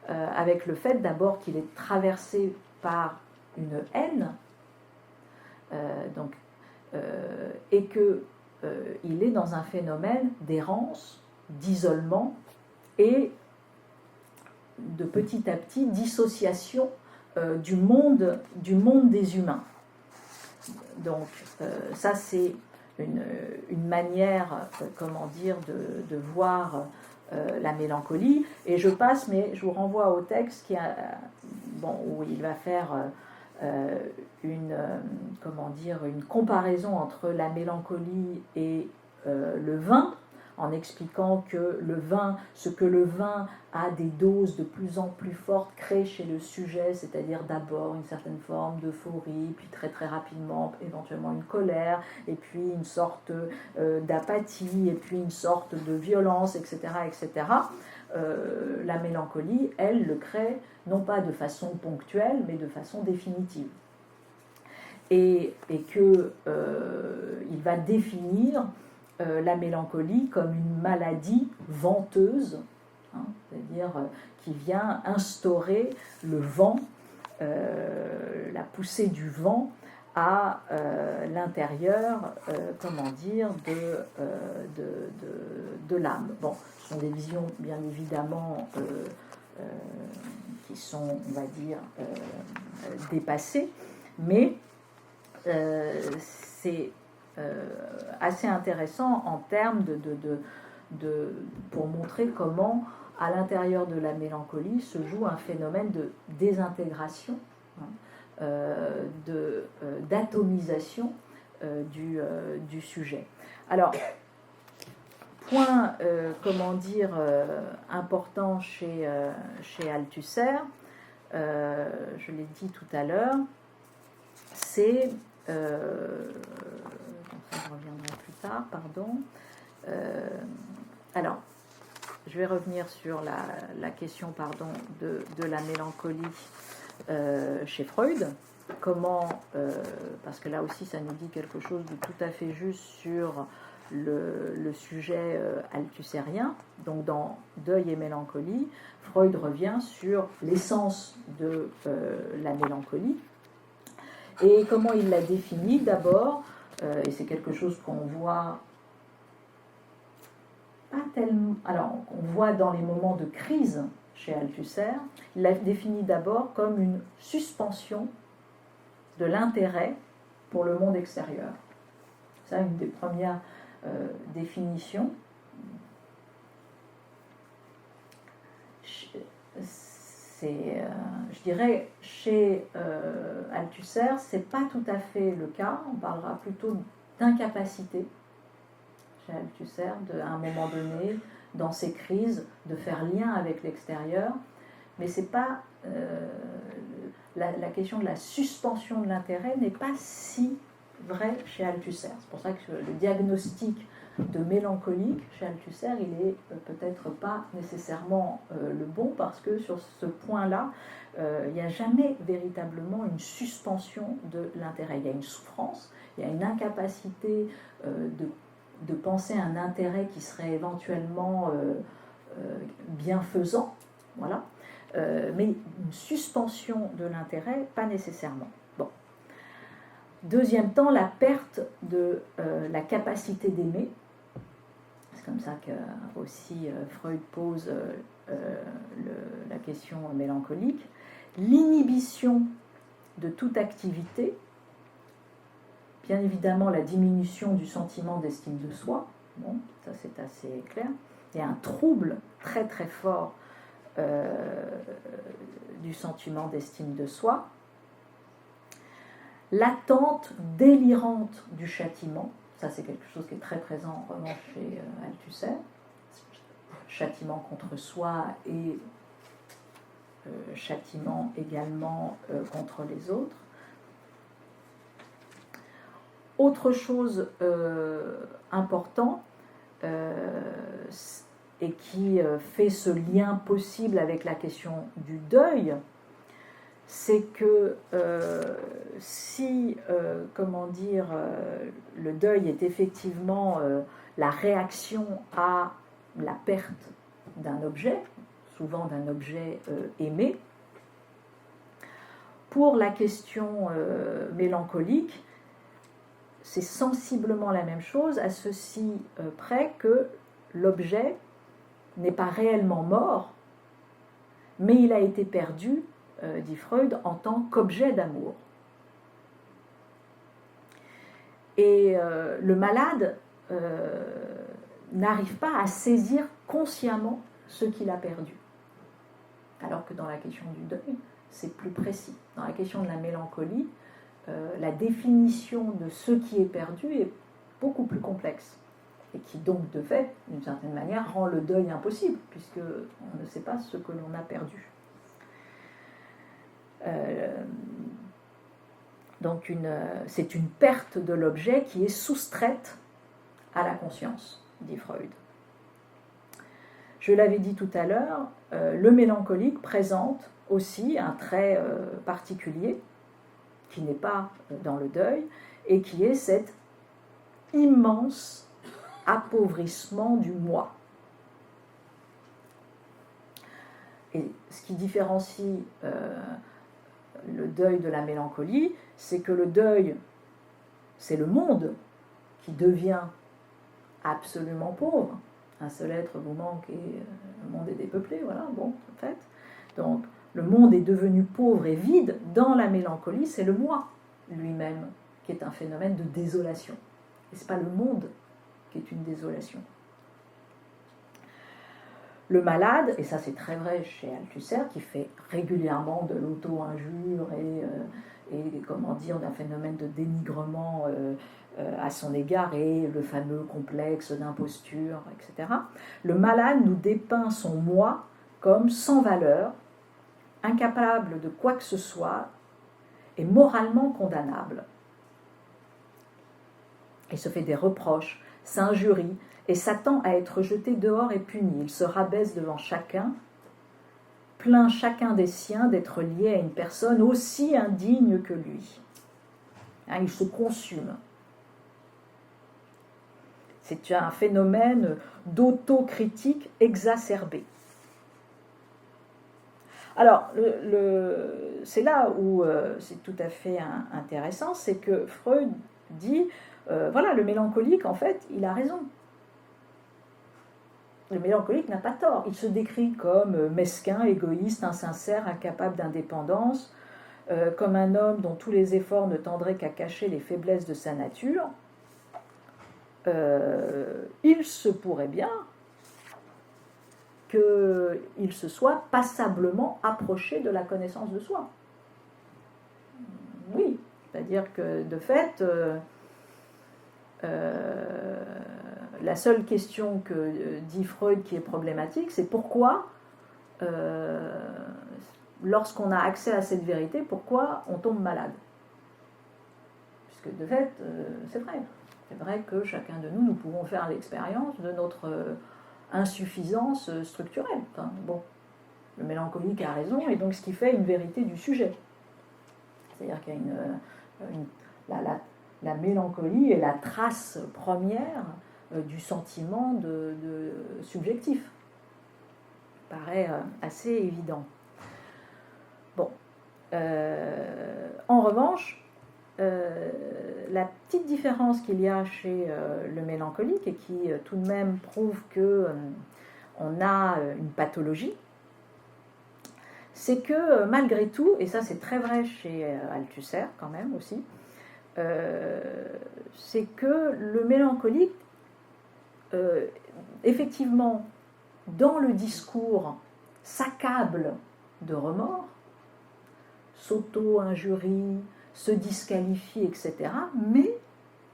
avec le fait d'abord qu'il est traversé par une haine, et qu'il est dans un phénomène d'errance, d'isolement et de petit à petit dissociation du monde des humains. Donc ça, c'est une manière, de voir la mélancolie. Et je passe, mais je vous renvoie au texte où il va faire une comparaison entre la mélancolie et le vin, en expliquant que ce que le vin a des doses de plus en plus fortes crée chez le sujet, c'est-à-dire d'abord une certaine forme d'euphorie, puis très très rapidement éventuellement une colère, et puis une sorte d'apathie, et puis une sorte de violence, etc. etc. La mélancolie, elle, le crée non pas de façon ponctuelle, mais de façon définitive. Et qu'il va définir la mélancolie comme une maladie venteuse, c'est-à-dire qui vient instaurer le vent, la poussée du vent à l'intérieur, de l'âme. Bon, ce sont des visions bien évidemment qui sont, on va dire, dépassées, mais c'est assez intéressant en termes pour montrer comment, à l'intérieur de la mélancolie, se joue un phénomène de désintégration, d'atomisation du sujet. Alors, point, important chez Althusser, je l'ai dit tout à l'heure, c'est, ça je reviendrai plus tard, pardon. Alors, je vais revenir sur la question de la mélancolie chez Freud. Comment, parce que là aussi ça nous dit quelque chose de tout à fait juste sur le sujet althussérien. Donc dans Deuil et mélancolie, Freud revient sur l'essence de la mélancolie et comment il la définit d'abord, et c'est quelque chose qu'on voit pas tellement, alors on voit dans les moments de crise chez Althusser, il la définit d'abord comme une suspension de l'intérêt pour le monde extérieur. C'est une des premières définitions. Je dirais, chez Althusser, c'est pas tout à fait le cas. On parlera plutôt d'incapacité chez Althusser, à un moment donné, dans ces crises, de faire lien avec l'extérieur. Mais c'est pas la question de la suspension de l'intérêt n'est pas si vraie chez Althusser. C'est pour ça que le diagnostic de mélancolique chez Althusser, il est peut-être pas nécessairement le bon, parce que sur ce point-là, il n'y a jamais véritablement une suspension de l'intérêt. Il y a une souffrance, il y a une incapacité de penser à un intérêt qui serait éventuellement bienfaisant, voilà. Mais une suspension de l'intérêt, pas nécessairement. Bon. Deuxième temps, la perte de la capacité d'aimer. C'est comme ça que aussi Freud pose la question mélancolique. L'inhibition de toute activité, bien évidemment la diminution du sentiment d'estime de soi, bon, ça c'est assez clair, et un trouble très très fort du sentiment d'estime de soi, l'attente délirante du châtiment, ça c'est quelque chose qui est très présent en revanche chez Althusser, châtiment contre soi et châtiment également contre les autres. Autre chose important, et qui fait ce lien possible avec la question du deuil, c'est que si, le deuil est effectivement la réaction à la perte d'un objet, souvent d'un objet aimé, pour la question mélancolique, c'est sensiblement la même chose, à ceci près que l'objet n'est pas réellement mort, mais il a été perdu, dit Freud, en tant qu'objet d'amour. Et le malade n'arrive pas à saisir consciemment ce qu'il a perdu. Alors que dans la question du deuil, c'est plus précis. Dans la question de la mélancolie, la définition de ce qui est perdu est beaucoup plus complexe. Et qui donc, de fait, d'une certaine manière, rend le deuil impossible, puisqu'on ne sait pas ce que l'on a perdu. Donc c'est une perte de l'objet qui est soustraite à la conscience, dit Freud. Je l'avais dit tout à l'heure, le mélancolique présente aussi un trait particulier, qui n'est pas dans le deuil, et qui est cet immense appauvrissement du moi. Et ce qui différencie le deuil de la mélancolie, c'est que le deuil, c'est le monde qui devient absolument pauvre. Un seul être vous manque et le monde est dépeuplé, voilà, bon, en fait. Donc, le monde est devenu pauvre et vide. Dans la mélancolie, c'est le moi lui-même qui est un phénomène de désolation. Et ce n'est pas le monde qui est une désolation. Le malade, et ça c'est très vrai chez Althusser, qui fait régulièrement de l'auto-injure et comment dire, d'un phénomène de dénigrement à son égard et le fameux complexe d'imposture, etc. Le malade nous dépeint son moi comme sans valeur, incapable de quoi que ce soit et moralement condamnable. Il se fait des reproches, s'injurie et s'attend à être jeté dehors et puni. Il se rabaisse devant chacun, plaint chacun des siens d'être lié à une personne aussi indigne que lui. Il se consume. C'est un phénomène d'autocritique exacerbé. Alors, c'est là où c'est tout à fait intéressant, c'est que Freud dit, voilà, le mélancolique, en fait, il a raison. Le mélancolique n'a pas tort. Il se décrit comme mesquin, égoïste, insincère, incapable d'indépendance, comme un homme dont tous les efforts ne tendraient qu'à cacher les faiblesses de sa nature. Il se pourrait bien qu'il se soit passablement approché de la connaissance de soi. Oui, c'est-à-dire que de fait, la seule question que dit Freud qui est problématique, c'est pourquoi, lorsqu'on a accès à cette vérité, pourquoi on tombe malade. Puisque de fait, c'est vrai. C'est vrai que chacun de nous, nous pouvons faire l'expérience de notre insuffisance structurelle. Enfin, bon, le mélancolique a raison, et donc ce qui fait une vérité du sujet. C'est-à-dire qu'il y a la mélancolie est la trace première du sentiment de subjectif. Ça paraît assez évident. Bon. En revanche, la petite différence qu'il y a chez le mélancolique et qui tout de même prouve qu'on a une pathologie, c'est que malgré tout, et ça c'est très vrai chez Althusser quand même aussi, c'est que le mélancolique, effectivement, dans le discours, s'accable de remords, s'auto-injurie, se disqualifie, etc. Mais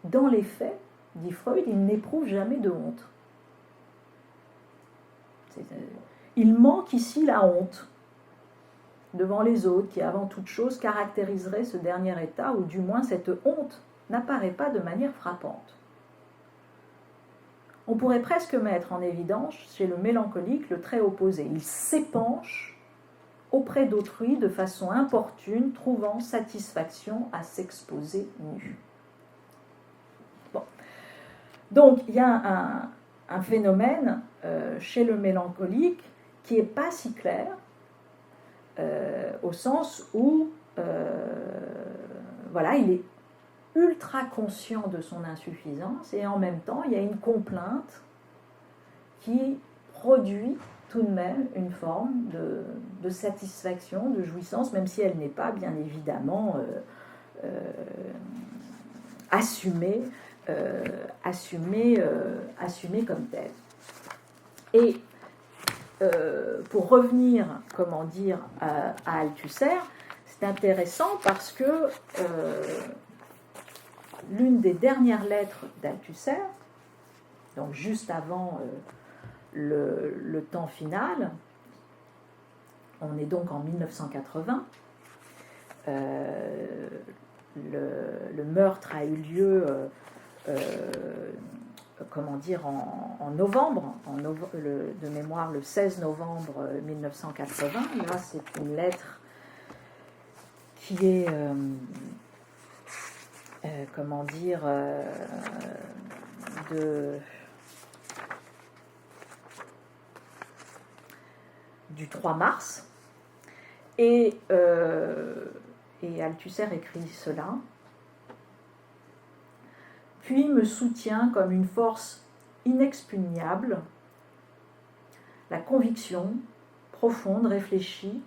dans les faits, dit Freud, il n'éprouve jamais de honte. Il manque ici la honte devant les autres, qui avant toute chose caractériserait ce dernier état, ou du moins cette honte n'apparaît pas de manière frappante. On pourrait presque mettre en évidence chez le mélancolique le trait opposé. Il s'épanche auprès d'autrui de façon importune, trouvant satisfaction à s'exposer nu. Bon. Donc, il y a un phénomène chez le mélancolique qui n'est pas si clair, au sens où voilà, il est ultra conscient de son insuffisance et en même temps, il y a une complainte qui produit tout de même une forme de satisfaction, de jouissance, même si elle n'est pas bien évidemment assumée comme telle. Et pour revenir, comment dire, à Althusser, c'est intéressant parce que l'une des dernières lettres d'Althusser, donc juste avant le temps final, on est donc en 1980, le meurtre a eu lieu comment dire, en novembre, de mémoire le 16 novembre 1980. Là, c'est une lettre qui est, comment dire, du 3 mars. Et Althusser écrit cela. Puis me soutient comme une force inexpugnable la conviction profonde, réfléchie,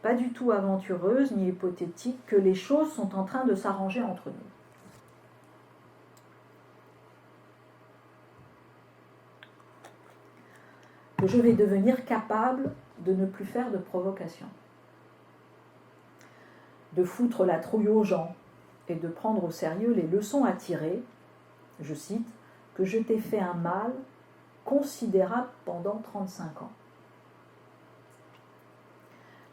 pas du tout aventureuse ni hypothétique, que les choses sont en train de s'arranger entre nous. que je vais devenir capable de ne plus faire de provocation, de foutre la trouille aux gens et de prendre au sérieux les leçons à tirer, je cite, que je t'ai fait un mal considérable pendant 35 ans.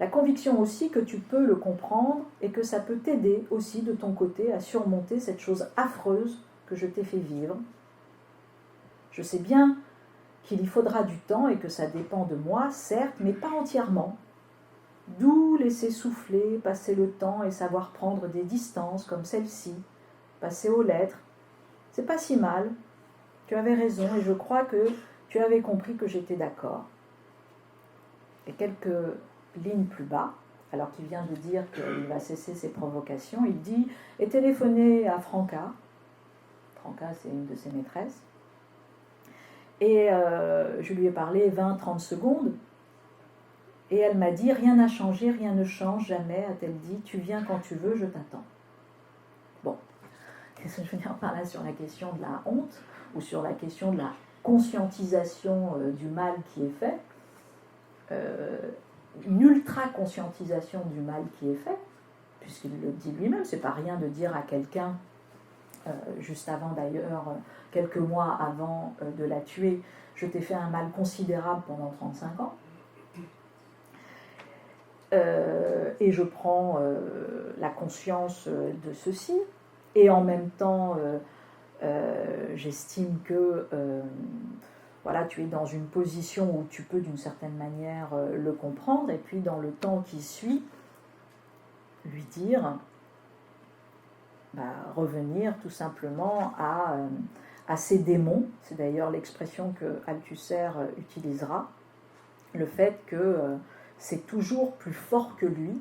La conviction aussi que tu peux le comprendre et que ça peut t'aider aussi de ton côté à surmonter cette chose affreuse que je t'ai fait vivre. Je sais bien qu'il y faudra du temps et que ça dépend de moi, certes, mais pas entièrement. D'où laisser souffler, passer le temps et savoir prendre des distances comme celle-ci, passer aux lettres. C'est pas si mal. Tu avais raison et je crois que tu avais compris que j'étais d'accord. Et quelques lignes plus bas, alors qu'il vient de dire qu'il va cesser ses provocations, il dit « Et téléphoner à Franca ». Franca, c'est une de ses maîtresses. Et je lui ai parlé 20-30 secondes. Et elle m'a dit « Rien n'a changé, rien ne change, jamais », a-t-elle dit « Tu viens quand tu veux, je t'attends ». Bon, qu'est-ce que je veux dire par là sur la question de la honte ou sur la question de la conscientisation du mal qui est fait, une ultra-conscientisation du mal qui est fait, puisqu'il le dit lui-même, c'est pas rien de dire à quelqu'un, juste avant d'ailleurs, quelques mois avant de la tuer, je t'ai fait un mal considérable pendant 35 ans. Et je prends la conscience de ceci, et en même temps, j'estime que voilà, tu es dans une position où tu peux d'une certaine manière le comprendre, et puis dans le temps qui suit, lui dire, revenir tout simplement à ces démons, c'est d'ailleurs l'expression que Althusser utilisera, le fait que c'est toujours plus fort que lui,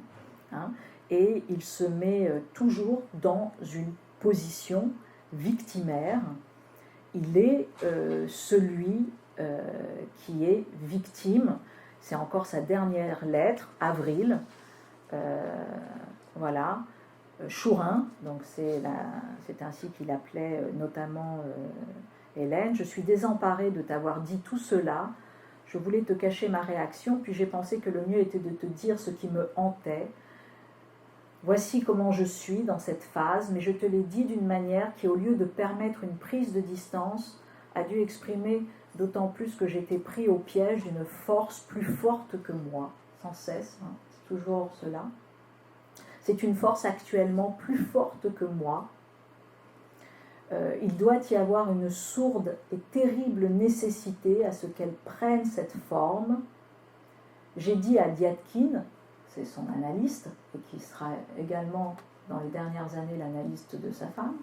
hein, et il se met toujours dans une position victimaire. Il est celui qui est victime. C'est encore sa dernière lettre, avril. Voilà. Chourin, donc c'est ainsi qu'il appelait notamment Hélène. Je suis désemparée de t'avoir dit tout cela. Je voulais te cacher ma réaction, puis j'ai pensé que le mieux était de te dire ce qui me hantait. Voici comment je suis dans cette phase, mais je te l'ai dit d'une manière qui, au lieu de permettre une prise de distance, a dû exprimer d'autant plus que j'étais pris au piège d'une force plus forte que moi, sans cesse, hein, c'est toujours cela. C'est une force actuellement plus forte que moi. Il doit y avoir une sourde et terrible nécessité à ce qu'elle prenne cette forme. J'ai dit à Dyadkin, c'est son analyste, et qui sera également dans les dernières années l'analyste de sa femme,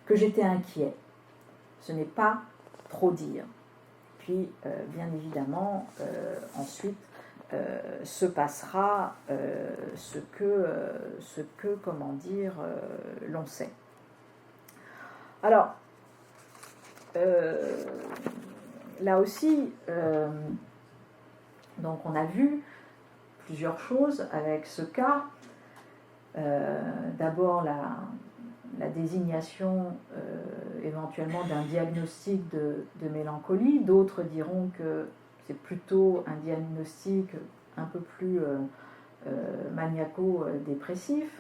que j'étais inquiet. Ce n'est pas trop dire. Puis, bien évidemment, ensuite, se passera ce que comment dire, l'on sait. Alors, là aussi, donc on a vu plusieurs choses avec ce cas. D'abord la désignation éventuellement d'un diagnostic de mélancolie. D'autres diront que c'est plutôt un diagnostic un peu plus maniaco-dépressif.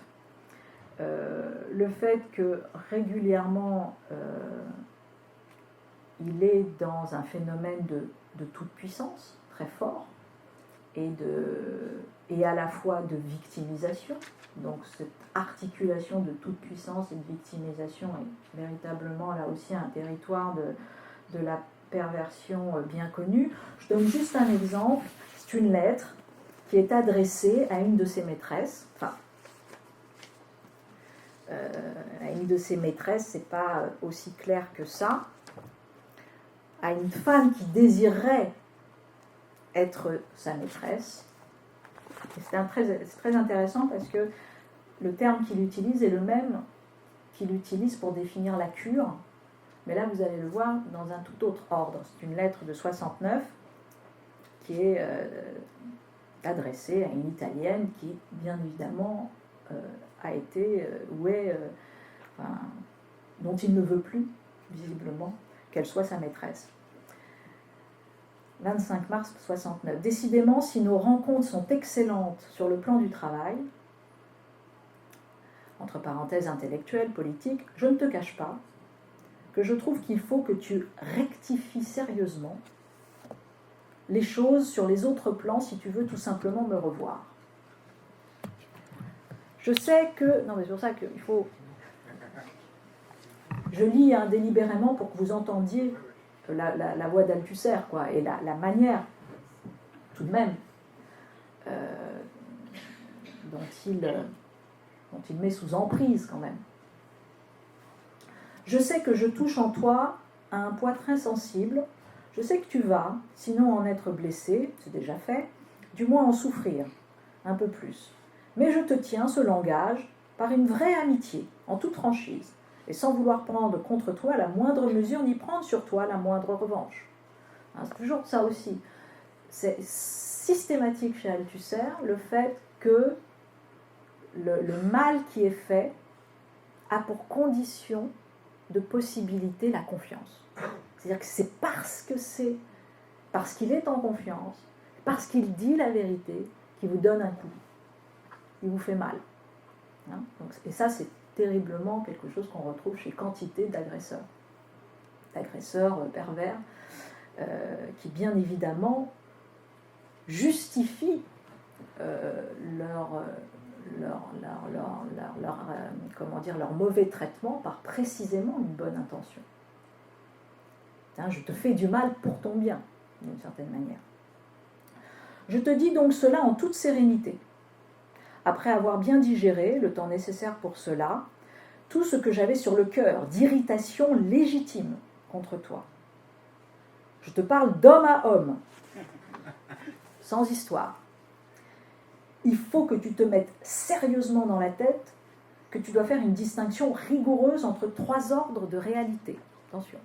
Le fait que régulièrement il est dans un phénomène de toute puissance très fort et à la fois de victimisation. Donc cette articulation de toute puissance et de victimisation est véritablement là aussi un territoire de la perversion bien connue. Je donne juste un exemple, c'est une lettre qui est adressée à une de ses maîtresses, à une de ses maîtresses, c'est pas aussi clair que ça, à une femme qui désirerait être sa maîtresse. Et c'est très intéressant parce que le terme qu'il utilise est le même qu'il utilise pour définir la cure, mais là vous allez le voir dans un tout autre ordre. C'est une lettre de 69 qui est adressée à une Italienne qui, bien évidemment, a été dont il ne veut plus, visiblement, qu'elle soit sa maîtresse. 25 mars 69. Décidément, si nos rencontres sont excellentes sur le plan du travail, entre parenthèses intellectuelles, politiques, je ne te cache pas que je trouve qu'il faut que tu rectifies sérieusement les choses sur les autres plans si tu veux tout simplement me revoir. Je sais que... Non, mais c'est pour ça qu'il faut... Je lis délibérément pour que vous entendiez la voix d'Althusser, quoi, et la manière, tout de même, dont il met sous emprise, quand même. Je sais que je touche en toi à un point très sensible. Je sais que tu vas, sinon en être blessé, c'est déjà fait, du moins en souffrir, un peu plus. Mais je te tiens ce langage par une vraie amitié, en toute franchise, et sans vouloir prendre contre toi la moindre mesure, ni prendre sur toi la moindre revanche. Hein, c'est toujours ça aussi. C'est systématique chez Althusser, le fait que le mal qui est fait a pour condition de possibilité la confiance. C'est-à-dire que c'est parce qu'il est en confiance, parce qu'il dit la vérité, qu'il vous donne un coup. Il vous fait mal. Hein, donc, et ça, c'est terriblement quelque chose qu'on retrouve chez quantité d'agresseurs pervers, qui bien évidemment justifient leur mauvais traitement par précisément une bonne intention. Hein, je te fais du mal pour ton bien, d'une certaine manière. Je te dis donc cela en toute sérénité. Après avoir bien digéré, le temps nécessaire pour cela, tout ce que j'avais sur le cœur d'irritation légitime contre toi. Je te parle d'homme à homme, sans histoire. Il faut que tu te mettes sérieusement dans la tête que tu dois faire une distinction rigoureuse entre 3 ordres de réalité. Attention.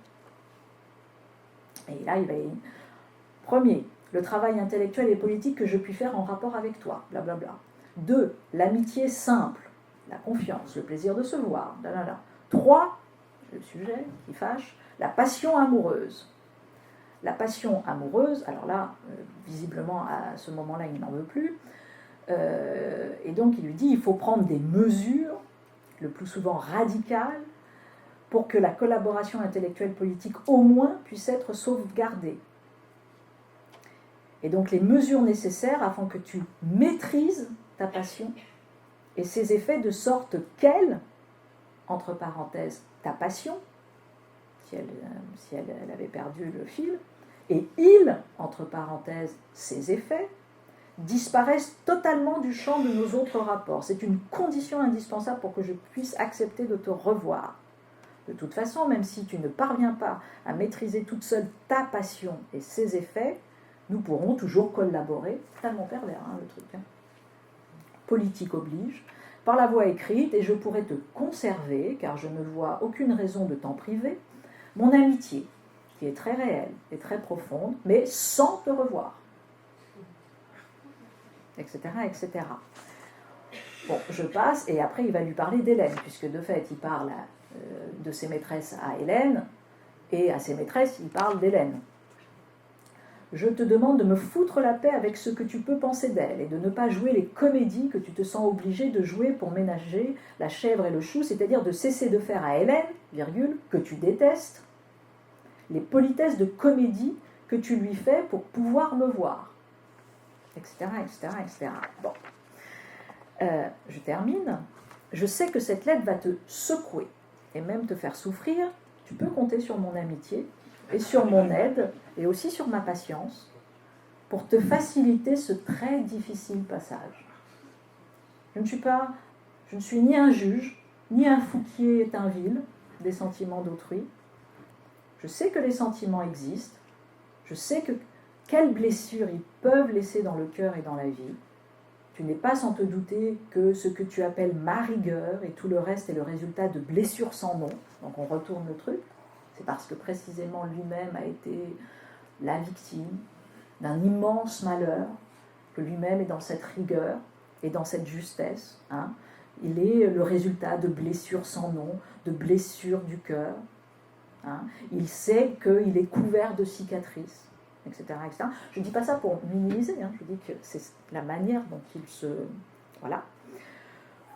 Et là, il va y... Premier, le travail intellectuel et politique que je puis faire en rapport avec toi, blablabla. 2, l'amitié simple, la confiance, le plaisir de se voir, blablabla. 3, le sujet qui fâche, la passion amoureuse. La passion amoureuse, alors là, visiblement, à ce moment-là, il n'en veut plus. Et donc, il lui dit, il faut prendre des mesures, le plus souvent radicales, pour que la collaboration intellectuelle politique, au moins, puisse être sauvegardée. Et donc, les mesures nécessaires afin que tu maîtrises ta passion et ses effets de sorte qu'elle, entre parenthèses, ta passion, si elle avait perdu le fil, et il, entre parenthèses, ses effets, disparaissent totalement du champ de nos autres rapports. C'est une condition indispensable pour que je puisse accepter de te revoir. De toute façon, même si tu ne parviens pas à maîtriser toute seule ta passion et ses effets, nous pourrons toujours collaborer. Tellement pervers, hein, le truc. Hein. Politique oblige, par la voie écrite, et je pourrai te conserver, car je ne vois aucune raison de t'en priver, mon amitié, qui est très réelle et très profonde, mais sans te revoir. Etc., etc. Bon, je passe, et après il va lui parler d'Hélène, puisque de fait il parle de ses maîtresses à Hélène, et à ses maîtresses il parle d'Hélène. Je te demande de me foutre la paix avec ce que tu peux penser d'elle, et de ne pas jouer les comédies que tu te sens obligé de jouer pour ménager la chèvre et le chou, c'est-à-dire de cesser de faire à Hélène, virgule, que tu détestes, les politesses de comédie que tu lui fais pour pouvoir me voir. Etc., etc., etc. Bon. Je termine. Je sais que cette lettre va te secouer et même te faire souffrir. Tu peux compter sur mon amitié et sur mon aide et aussi sur ma patience pour te faciliter ce très difficile passage. Je ne suis ni un juge, ni un Fouquier Tinville des sentiments d'autrui. Je sais que les sentiments existent. Je sais quelles blessures ils peuvent laisser dans le cœur et dans la vie. Tu n'es pas sans te douter que ce que tu appelles ma rigueur et tout le reste est le résultat de blessures sans nom. Donc on retourne le truc. C'est parce que précisément lui-même a été la victime d'un immense malheur, que lui-même est dans cette rigueur et dans cette justesse. Hein. Il est le résultat de blessures sans nom, de blessures du cœur. Hein. Il sait qu'il est couvert de cicatrices. etc. etc. Je ne dis pas ça pour minimiser, je dis que c'est la manière dont il se... Voilà.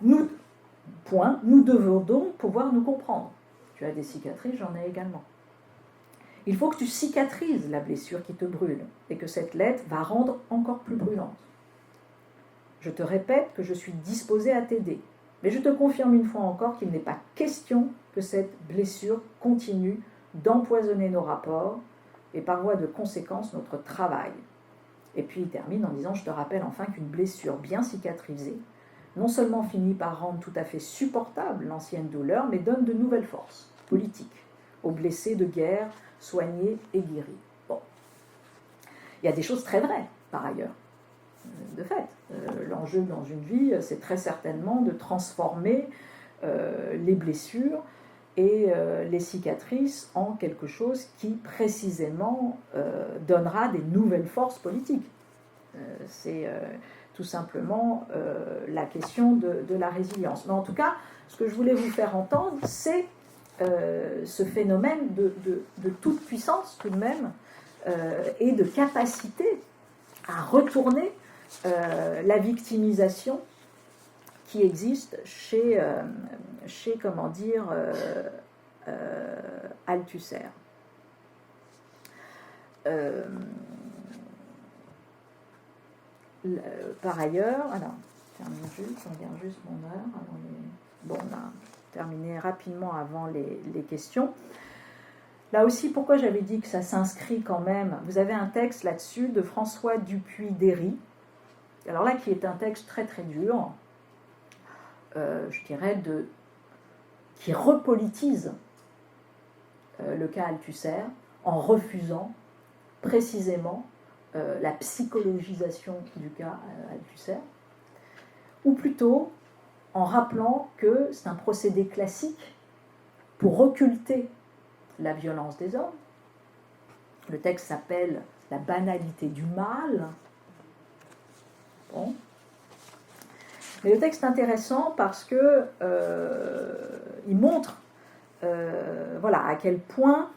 Nous devons donc pouvoir nous comprendre. Tu as des cicatrices, j'en ai également. Il faut que tu cicatrises la blessure qui te brûle et que cette lettre va rendre encore plus brûlante. Je te répète que je suis disposée à t'aider, mais je te confirme une fois encore qu'il n'est pas question que cette blessure continue d'empoisonner nos rapports et par voie de conséquence notre travail. Et puis il termine en disant « Je te rappelle enfin qu'une blessure bien cicatrisée non seulement finit par rendre tout à fait supportable l'ancienne douleur, mais donne de nouvelles forces politiques aux blessés de guerre soignés et guéris. » Bon. Il y a des choses très vraies, par ailleurs, de fait. L'enjeu dans une vie, c'est très certainement de transformer les blessures et les cicatrices en quelque chose qui, précisément, donnera des nouvelles forces politiques. C'est tout simplement la question de la résilience. Mais en tout cas, ce que je voulais vous faire entendre, c'est ce phénomène de toute puissance, tout de même, et de capacité à retourner la victimisation qui existe chez comment dire, Althusser. Par ailleurs, alors, je regarde juste mon heure. Bon, on a terminé rapidement avant les questions. Là aussi, pourquoi j'avais dit que ça s'inscrit quand même, vous avez un texte là-dessus de François Dupuy-Derry, alors là qui est un texte très très dur, je dirais, qui repolitise le cas Althusser en refusant précisément la psychologisation du cas Althusser, ou plutôt en rappelant que c'est un procédé classique pour occulter la violence des hommes. Le texte s'appelle « La banalité du mal ». Bon. Mais le texte est intéressant parce que il montre voilà, à quel point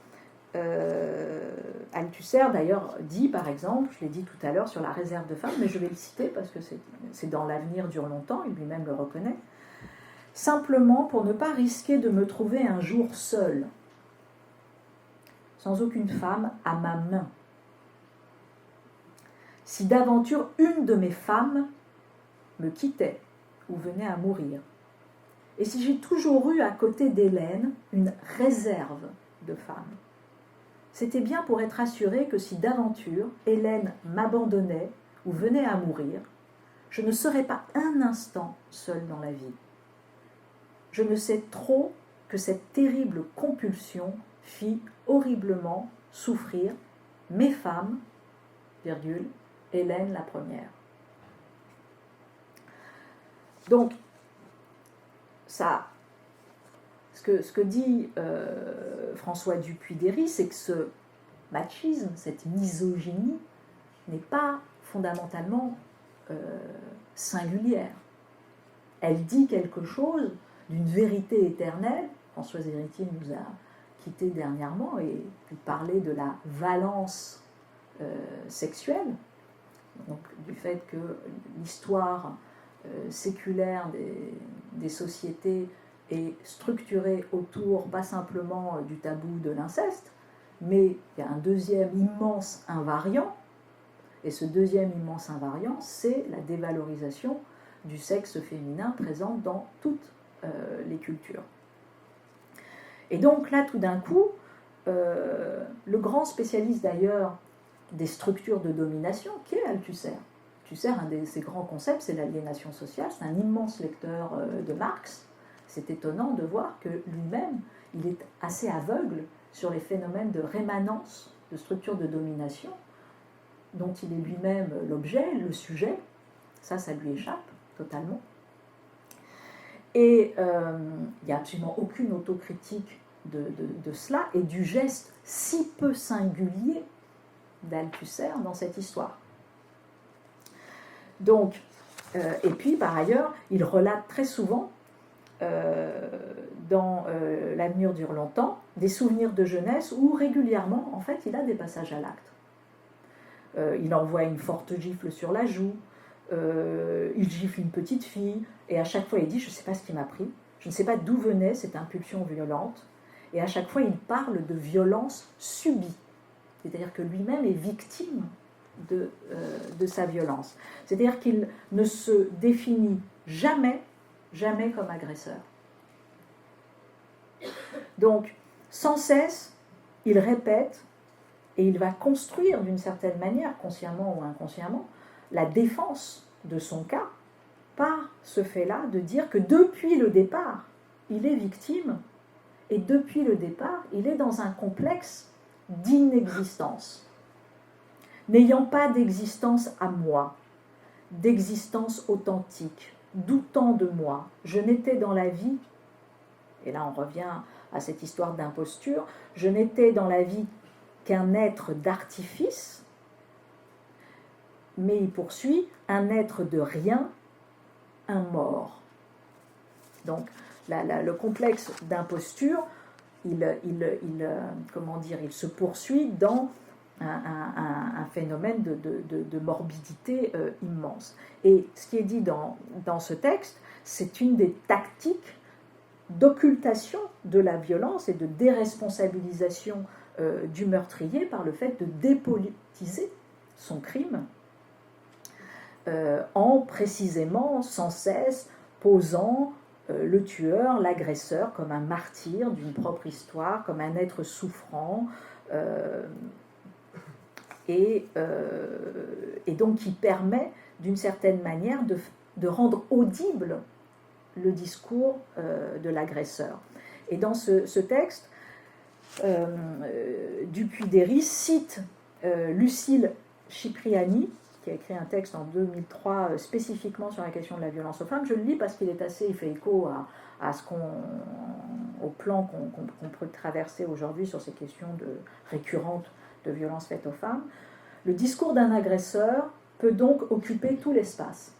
Althusser d'ailleurs dit, par exemple, je l'ai dit tout à l'heure sur la réserve de femmes, mais je vais le citer parce que c'est dans l'avenir dure longtemps, il lui-même le reconnaît. Simplement pour ne pas risquer de me trouver un jour seul, sans aucune femme à ma main. Si d'aventure une de mes femmes me quittait ou venait à mourir, et si j'ai toujours eu à côté d'Hélène une réserve de femmes, c'était bien pour être assuré que si d'aventure Hélène m'abandonnait ou venait à mourir, je ne serais pas un instant seule dans la vie. Je ne sais trop que cette terrible compulsion fit horriblement souffrir mes femmes, virgule, Hélène la première. Donc, ça, ce que dit François Dupuy-Derry, c'est que ce machisme, cette misogynie, n'est pas fondamentalement singulière. Elle dit quelque chose d'une vérité éternelle. Françoise Héritier nous a quittés dernièrement et il parlait de la valence sexuelle, donc du fait que l'histoire séculaire des sociétés est structurée autour, pas simplement du tabou de l'inceste, mais il y a un deuxième immense invariant, et ce deuxième immense invariant, c'est la dévalorisation du sexe féminin présente dans toutes les cultures. Et donc là, tout d'un coup, le grand spécialiste d'ailleurs des structures de domination, qui est Althusser. Althusser, un de ses grands concepts, c'est l'aliénation sociale, c'est un immense lecteur de Marx. C'est étonnant de voir que lui-même, il est assez aveugle sur les phénomènes de rémanence de structures de domination, dont il est lui-même l'objet, le sujet. Ça lui échappe totalement. Et il n'y a absolument aucune autocritique de cela et du geste si peu singulier d'Althusser dans cette histoire. Donc, et puis par ailleurs, il relate très souvent dans L'avenir dure longtemps des souvenirs de jeunesse où régulièrement, en fait, il a des passages à l'acte. il envoie une forte gifle sur la joue, il gifle une petite fille, et à chaque fois il dit « je ne sais pas ce qui m'a pris, je ne sais pas d'où venait cette impulsion violente », et à chaque fois il parle de violence subie, c'est-à-dire que lui-même est victime de sa violence. C'est-à-dire qu'il ne se définit jamais comme agresseur. Donc, sans cesse, il répète et il va construire d'une certaine manière, consciemment ou inconsciemment, la défense de son cas par ce fait-là de dire que depuis le départ, il est victime et depuis le départ, il est dans un complexe d'inexistence. N'ayant pas d'existence à moi, d'existence authentique, doutant de moi, je n'étais dans la vie, et là on revient à cette histoire d'imposture, je n'étais dans la vie qu'un être d'artifice, mais il poursuit, un être de rien, un mort. Donc le complexe d'imposture, il se poursuit dans un phénomène de morbidité immense. Et ce qui est dit dans ce texte, c'est une des tactiques d'occultation de la violence et de déresponsabilisation du meurtrier par le fait de dépolitiser son crime en précisément sans cesse posant le tueur, l'agresseur comme un martyr d'une propre histoire, comme un être souffrant et donc qui permet d'une certaine manière de rendre audible le discours de l'agresseur. Et dans ce texte, Dupuy-Déry cite Lucile Cipriani, qui a écrit un texte en 2003 spécifiquement sur la question de la violence aux femmes. Je le lis parce qu'il fait écho au plan qu'on peut traverser aujourd'hui sur ces questions récurrentes de violence faite aux femmes. Le discours d'un agresseur peut donc occuper tout l'espace,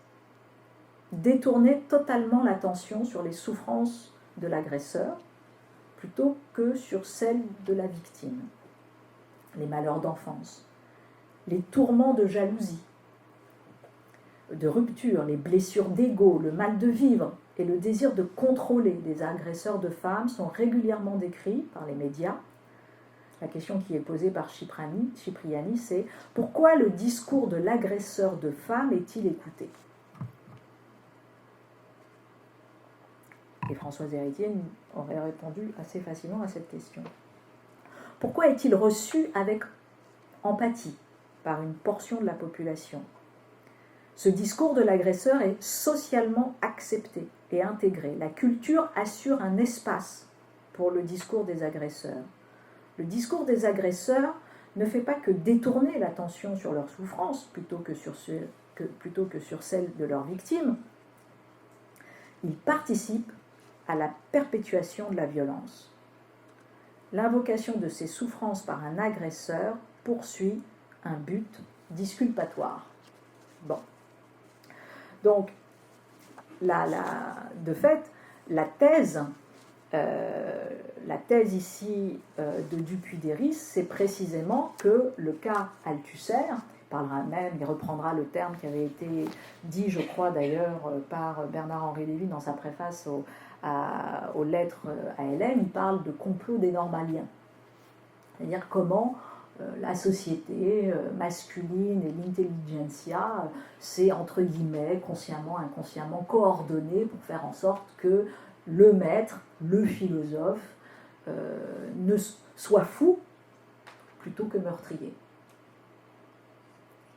détourner totalement l'attention sur les souffrances de l'agresseur plutôt que sur celles de la victime, les malheurs d'enfance, les tourments de jalousie, de rupture, les blessures d'ego, le mal de vivre et le désir de contrôler des agresseurs de femmes sont régulièrement décrits par les médias. La question qui est posée par Cipriani, c'est « Pourquoi le discours de l'agresseur de femmes est-il écouté ?» Et Françoise Héritier aurait répondu assez facilement à cette question. Pourquoi est-il reçu avec empathie par une portion de la population ? Ce discours de l'agresseur est socialement accepté et intégré. La culture assure un espace pour le discours des agresseurs. Le discours des agresseurs ne fait pas que détourner l'attention sur leurs souffrances plutôt que sur celle de leurs victimes. Il participe à la perpétuation de la violence. L'invocation de ces souffrances par un agresseur poursuit un but disculpatoire. Bon. Donc, de fait, la thèse ici de Dupuy-Déry, c'est précisément que le cas Althusser, il reprendra le terme qui avait été dit, je crois d'ailleurs, par Bernard-Henri Lévy dans sa préface aux lettres à Hélène, il parle de complot des normaliens. C'est-à-dire comment la société masculine et l'intelligentsia s'est, entre guillemets, consciemment, inconsciemment, coordonnée pour faire en sorte que le maître, le philosophe, ne soit fou plutôt que meurtrier.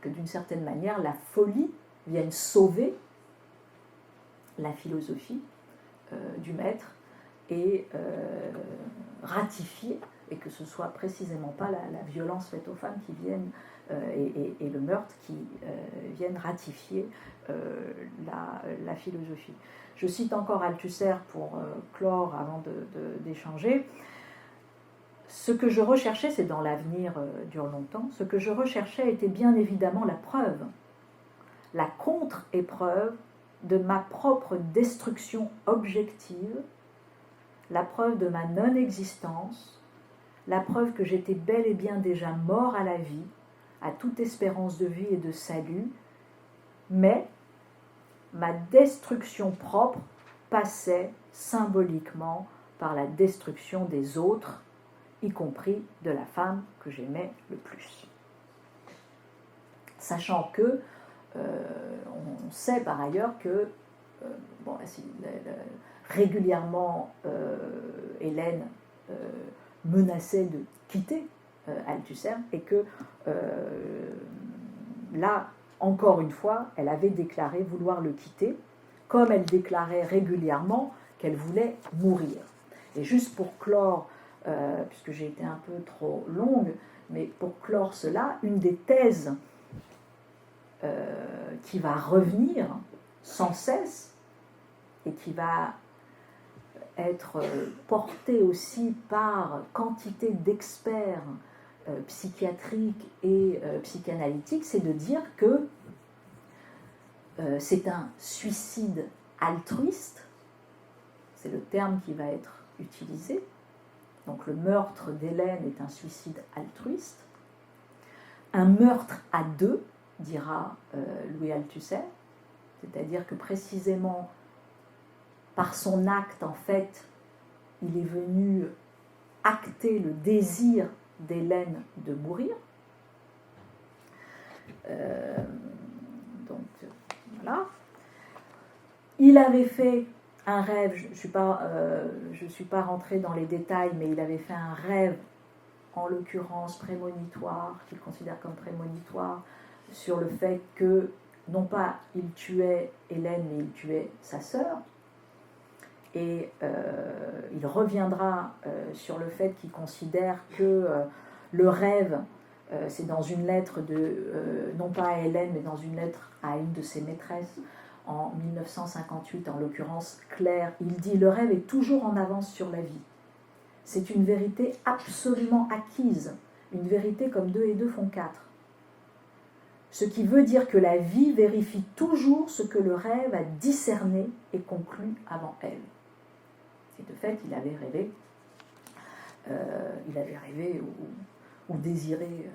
Que d'une certaine manière, la folie vienne sauver la philosophie du maître et ratifier, et que ce soit précisément pas la violence faite aux femmes qui viennent et le meurtre qui viennent ratifier la philosophie. Je cite encore Althusser pour clore avant d'échanger. Ce que je recherchais, c'est dans l'avenir dure longtemps, ce que je recherchais était bien évidemment la preuve, la contre-épreuve de ma propre destruction objective, la preuve de ma non-existence, la preuve que j'étais bel et bien déjà mort à la vie, à toute espérance de vie et de salut, mais ma destruction propre passait symboliquement par la destruction des autres, y compris de la femme que j'aimais le plus. Sachant que, on sait par ailleurs que, régulièrement, Hélène menaçait de quitter Althusser, et que là, encore une fois, elle avait déclaré vouloir le quitter, comme elle déclarait régulièrement qu'elle voulait mourir. Et juste pour clore, puisque j'ai été un peu trop longue, mais pour clore cela, une des thèses qui va revenir sans cesse et qui va être portée aussi par quantité d'experts psychiatriques et psychanalytiques, c'est de dire que c'est un suicide altruiste, c'est le terme qui va être utilisé. Donc le meurtre d'Hélène est un suicide altruiste. Un meurtre à deux, dira Louis Althusser, c'est-à-dire que précisément par son acte, en fait, il est venu acter le désir d'Hélène de mourir. Donc voilà. Il avait fait un rêve, je ne suis pas rentrée dans les détails, mais il avait fait un rêve, en l'occurrence prémonitoire, qu'il considère comme prémonitoire, sur le fait que, non pas il tuait Hélène, mais il tuait sa sœur. Et il reviendra sur le fait qu'il considère que le rêve, c'est dans une lettre non pas à Hélène, mais dans une lettre à une de ses maîtresses, en 1958, en l'occurrence Claire, il dit « Le rêve est toujours en avance sur la vie. C'est une vérité absolument acquise, une vérité comme 2 et 2 font 4. Ce qui veut dire que la vie vérifie toujours ce que le rêve a discerné et conclu avant elle. » Et de fait, il avait rêvé ou désiré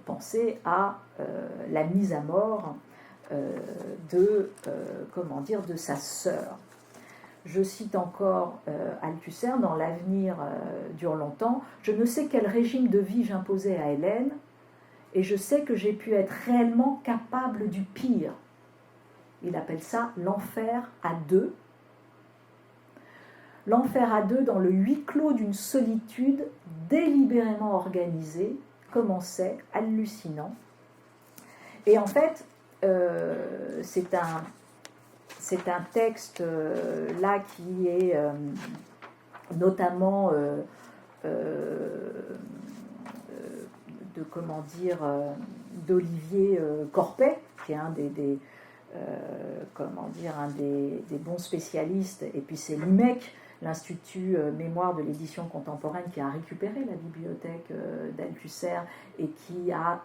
penser à la mise à mort de sa sœur. Je cite encore Althusser, dans L'avenir dure longtemps. « Je ne sais quel régime de vie j'imposais à Hélène, et je sais que j'ai pu être réellement capable du pire. » Il appelle ça l'enfer à deux. L'enfer à deux dans le huis clos d'une solitude délibérément organisée, comme on sait, hallucinant. Et en fait, c'est un texte là qui est notamment d'Olivier Corpet, qui est un des bons spécialistes, et puis c'est l'IMEC, l'Institut Mémoire de l'édition contemporaine, qui a récupéré la bibliothèque d'Althusser et qui a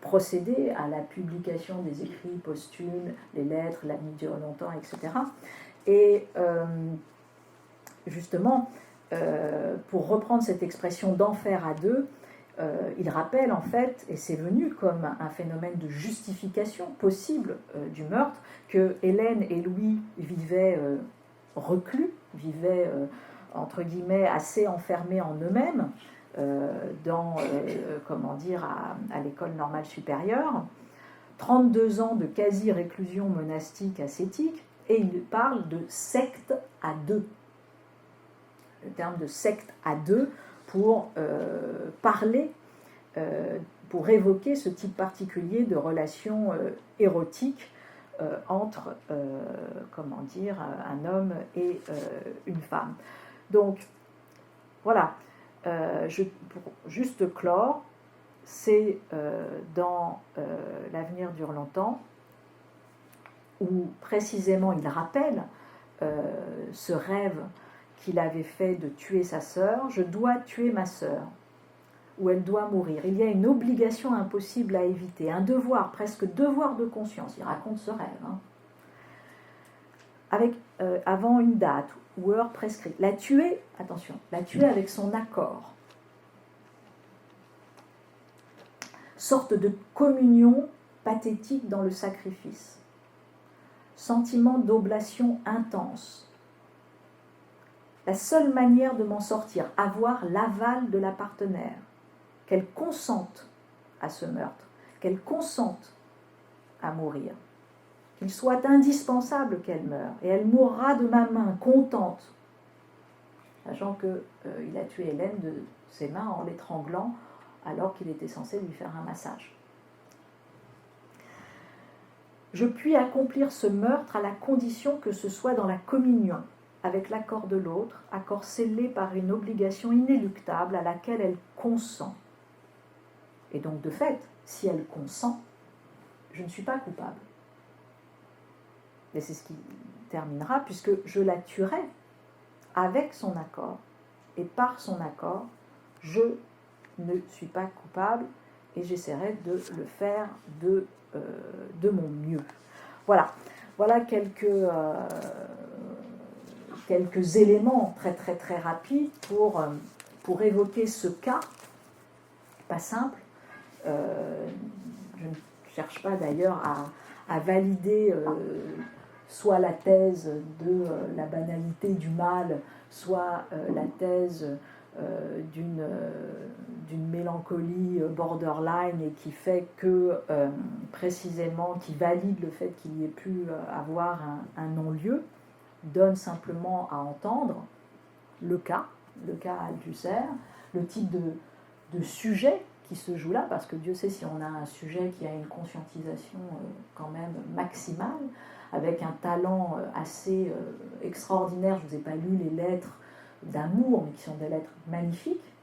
procédé à la publication des écrits posthumes, les lettres, L'avenir dure longtemps, etc. Et justement, pour reprendre cette expression d'enfer à deux, il rappelle en fait, et c'est venu comme un phénomène de justification possible du meurtre, que Hélène et Louis vivaient reclus, vivaient entre guillemets assez enfermés en eux-mêmes, à l'école normale supérieure, 32 ans de quasi-réclusion monastique ascétique, et il parle de secte à deux. Le terme de secte à deux pour parler, pour évoquer ce type particulier de relation érotique entre un homme et une femme. Donc, voilà. Pour juste clore, c'est dans L'avenir dure longtemps, où précisément il rappelle ce rêve qu'il avait fait de tuer sa sœur. « Je dois tuer ma sœur, ou elle doit mourir. Il y a une obligation impossible à éviter, un devoir, presque devoir de conscience. » Il raconte ce rêve. Avant une date ou heure prescrite. La tuer avec son accord. sorte de communion pathétique dans le sacrifice, sentiment d'oblation intense. La seule manière de m'en sortir, avoir l'aval de la partenaire, qu'elle consente à ce meurtre, qu'elle consente à mourir, qu'il soit indispensable qu'elle meure, et elle mourra de ma main, contente, sachant qu'il a tué Hélène de ses mains en l'étranglant alors qu'il était censé lui faire un massage. Je puis accomplir ce meurtre à la condition que ce soit dans la communion, avec l'accord de l'autre, accord scellé par une obligation inéluctable à laquelle elle consent. Et donc, de fait, si elle consent, je ne suis pas coupable. Et c'est ce qui terminera, puisque je la tuerai avec son accord, et par son accord, je ne suis pas coupable, et j'essaierai de le faire de mon mieux. Voilà quelques éléments très très très rapides pour évoquer ce cas, pas simple. Je ne cherche pas d'ailleurs à valider soit la thèse de la banalité du mal, soit la thèse d'une mélancolie borderline et qui fait que, précisément, qui valide le fait qu'il y ait pu avoir un non-lieu, donne simplement à entendre le cas Althusser, le type de sujet qui se joue là, parce que Dieu sait si on a un sujet qui a une conscientisation quand même maximale, avec un talent assez extraordinaire. Je ne vous ai pas lu les lettres d'amour, mais qui sont des lettres magnifiques,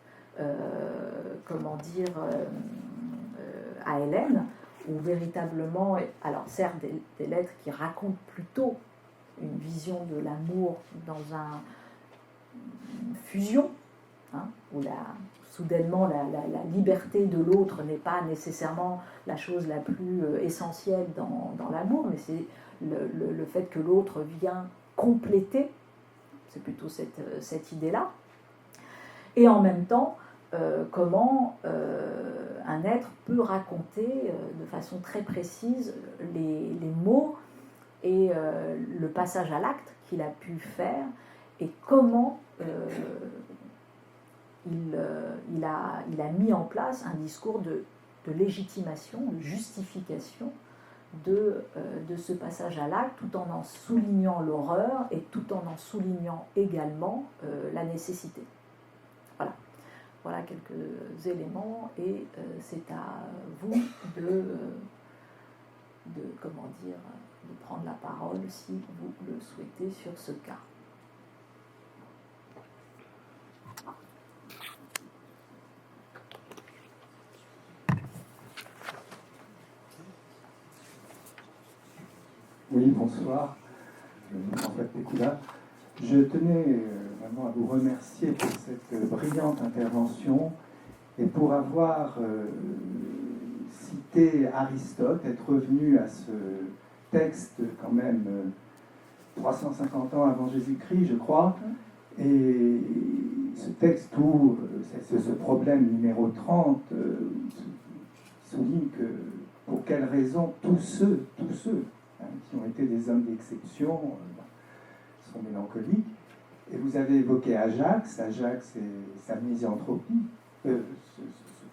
à Hélène, où véritablement, alors certes des lettres qui racontent plutôt une vision de l'amour dans une fusion, où soudainement la liberté de l'autre n'est pas nécessairement la chose la plus essentielle dans l'amour, mais c'est le fait que l'autre vient compléter, c'est plutôt cette idée-là. Et en même temps, comment un être peut raconter de façon très précise les mots et le passage à l'acte qu'il a pu faire, et comment il a mis en place un discours de légitimation, de justification de ce passage à l'acte, tout en soulignant l'horreur et tout en soulignant également la nécessité. Voilà quelques éléments, et c'est à vous de prendre la parole si vous le souhaitez sur ce cas. Oui, bonsoir. François Pécoula. Je tenais vraiment à vous remercier pour cette brillante intervention et pour avoir cité Aristote, être revenu à ce texte quand même 350 ans avant Jésus-Christ, je crois, et ce texte où ce problème numéro 30 souligne que pour quelles raisons tous ceux qui ont été des hommes d'exception sont mélancoliques. Et vous avez évoqué Ajax et sa misanthropie, ce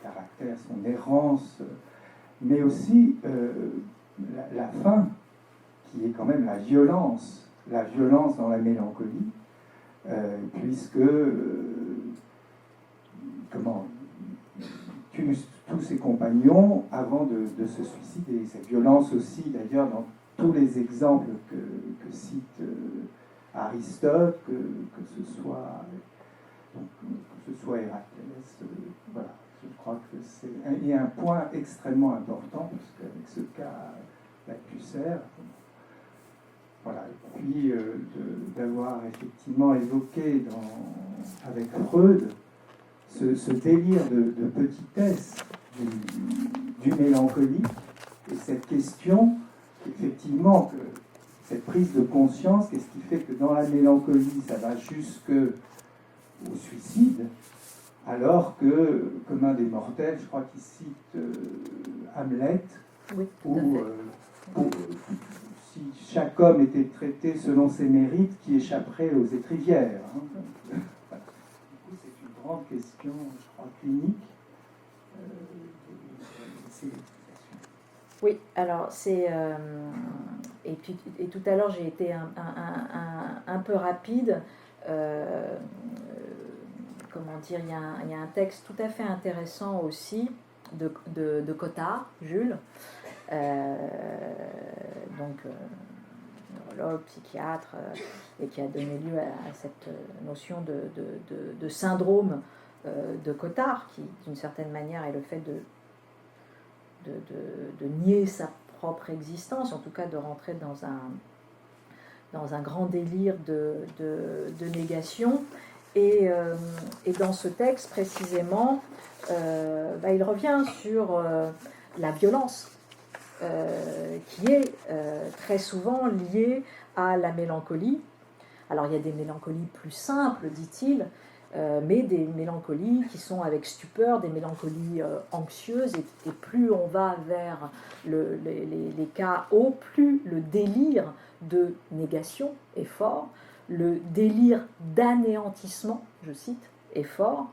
caractère, son errance, mais aussi la fin, qui est quand même la violence dans la mélancolie, puisque tue tous ses compagnons avant de se suicider. Cette violence aussi, d'ailleurs, dans tous les exemples que cite Aristote, que ce soit Héraclès, voilà. Je crois que il y a un point extrêmement important, parce qu'avec ce cas d'Althusser, voilà, et puis d'avoir effectivement évoqué avec Freud ce délire de petitesse du mélancolique, et cette question, effectivement, que cette prise de conscience, qu'est-ce qui fait que dans la mélancolie, ça va jusqu'au suicide, Alors que, comme un des mortels, je crois qu'il cite Hamlet, Oui, tout où à fait. si chaque homme était traité selon ses mérites, qui échapperait aux étrivières. Hein. Voilà. Du coup, c'est une grande question, je crois, clinique de civilisation. Oui, alors c'est. Et puis et tout à l'heure, j'ai été un peu rapide. Comment dire, il y a un texte tout à fait intéressant aussi de Cottard, Jules, donc neurologue, psychiatre, et qui a donné lieu à cette notion de syndrome de Cottard, qui d'une certaine manière est le fait de nier sa propre existence, en tout cas de rentrer dans un grand délire de négation. Et dans ce texte, précisément, il revient sur la violence, qui est très souvent liée à la mélancolie. Alors il y a des mélancolies plus simples, dit-il, mais des mélancolies qui sont avec stupeur, des mélancolies anxieuses, et plus on va vers les cas hauts, plus le délire de négation est fort, le délire d'anéantissement, je cite, est fort.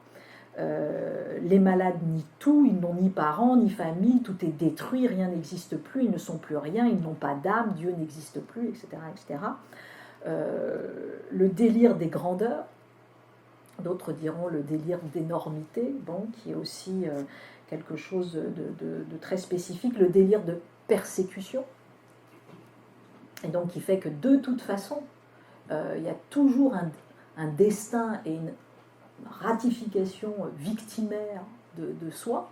Les malades nient tout, ils n'ont ni parents, ni famille, tout est détruit, rien n'existe plus, ils ne sont plus rien, ils n'ont pas d'âme, Dieu n'existe plus, etc. etc. Le délire des grandeurs, d'autres diront le délire d'énormité, bon, qui est aussi quelque chose de très spécifique, le délire de persécution, et donc qui fait que de toute façon, il y a toujours un destin et une ratification victimaire de soi,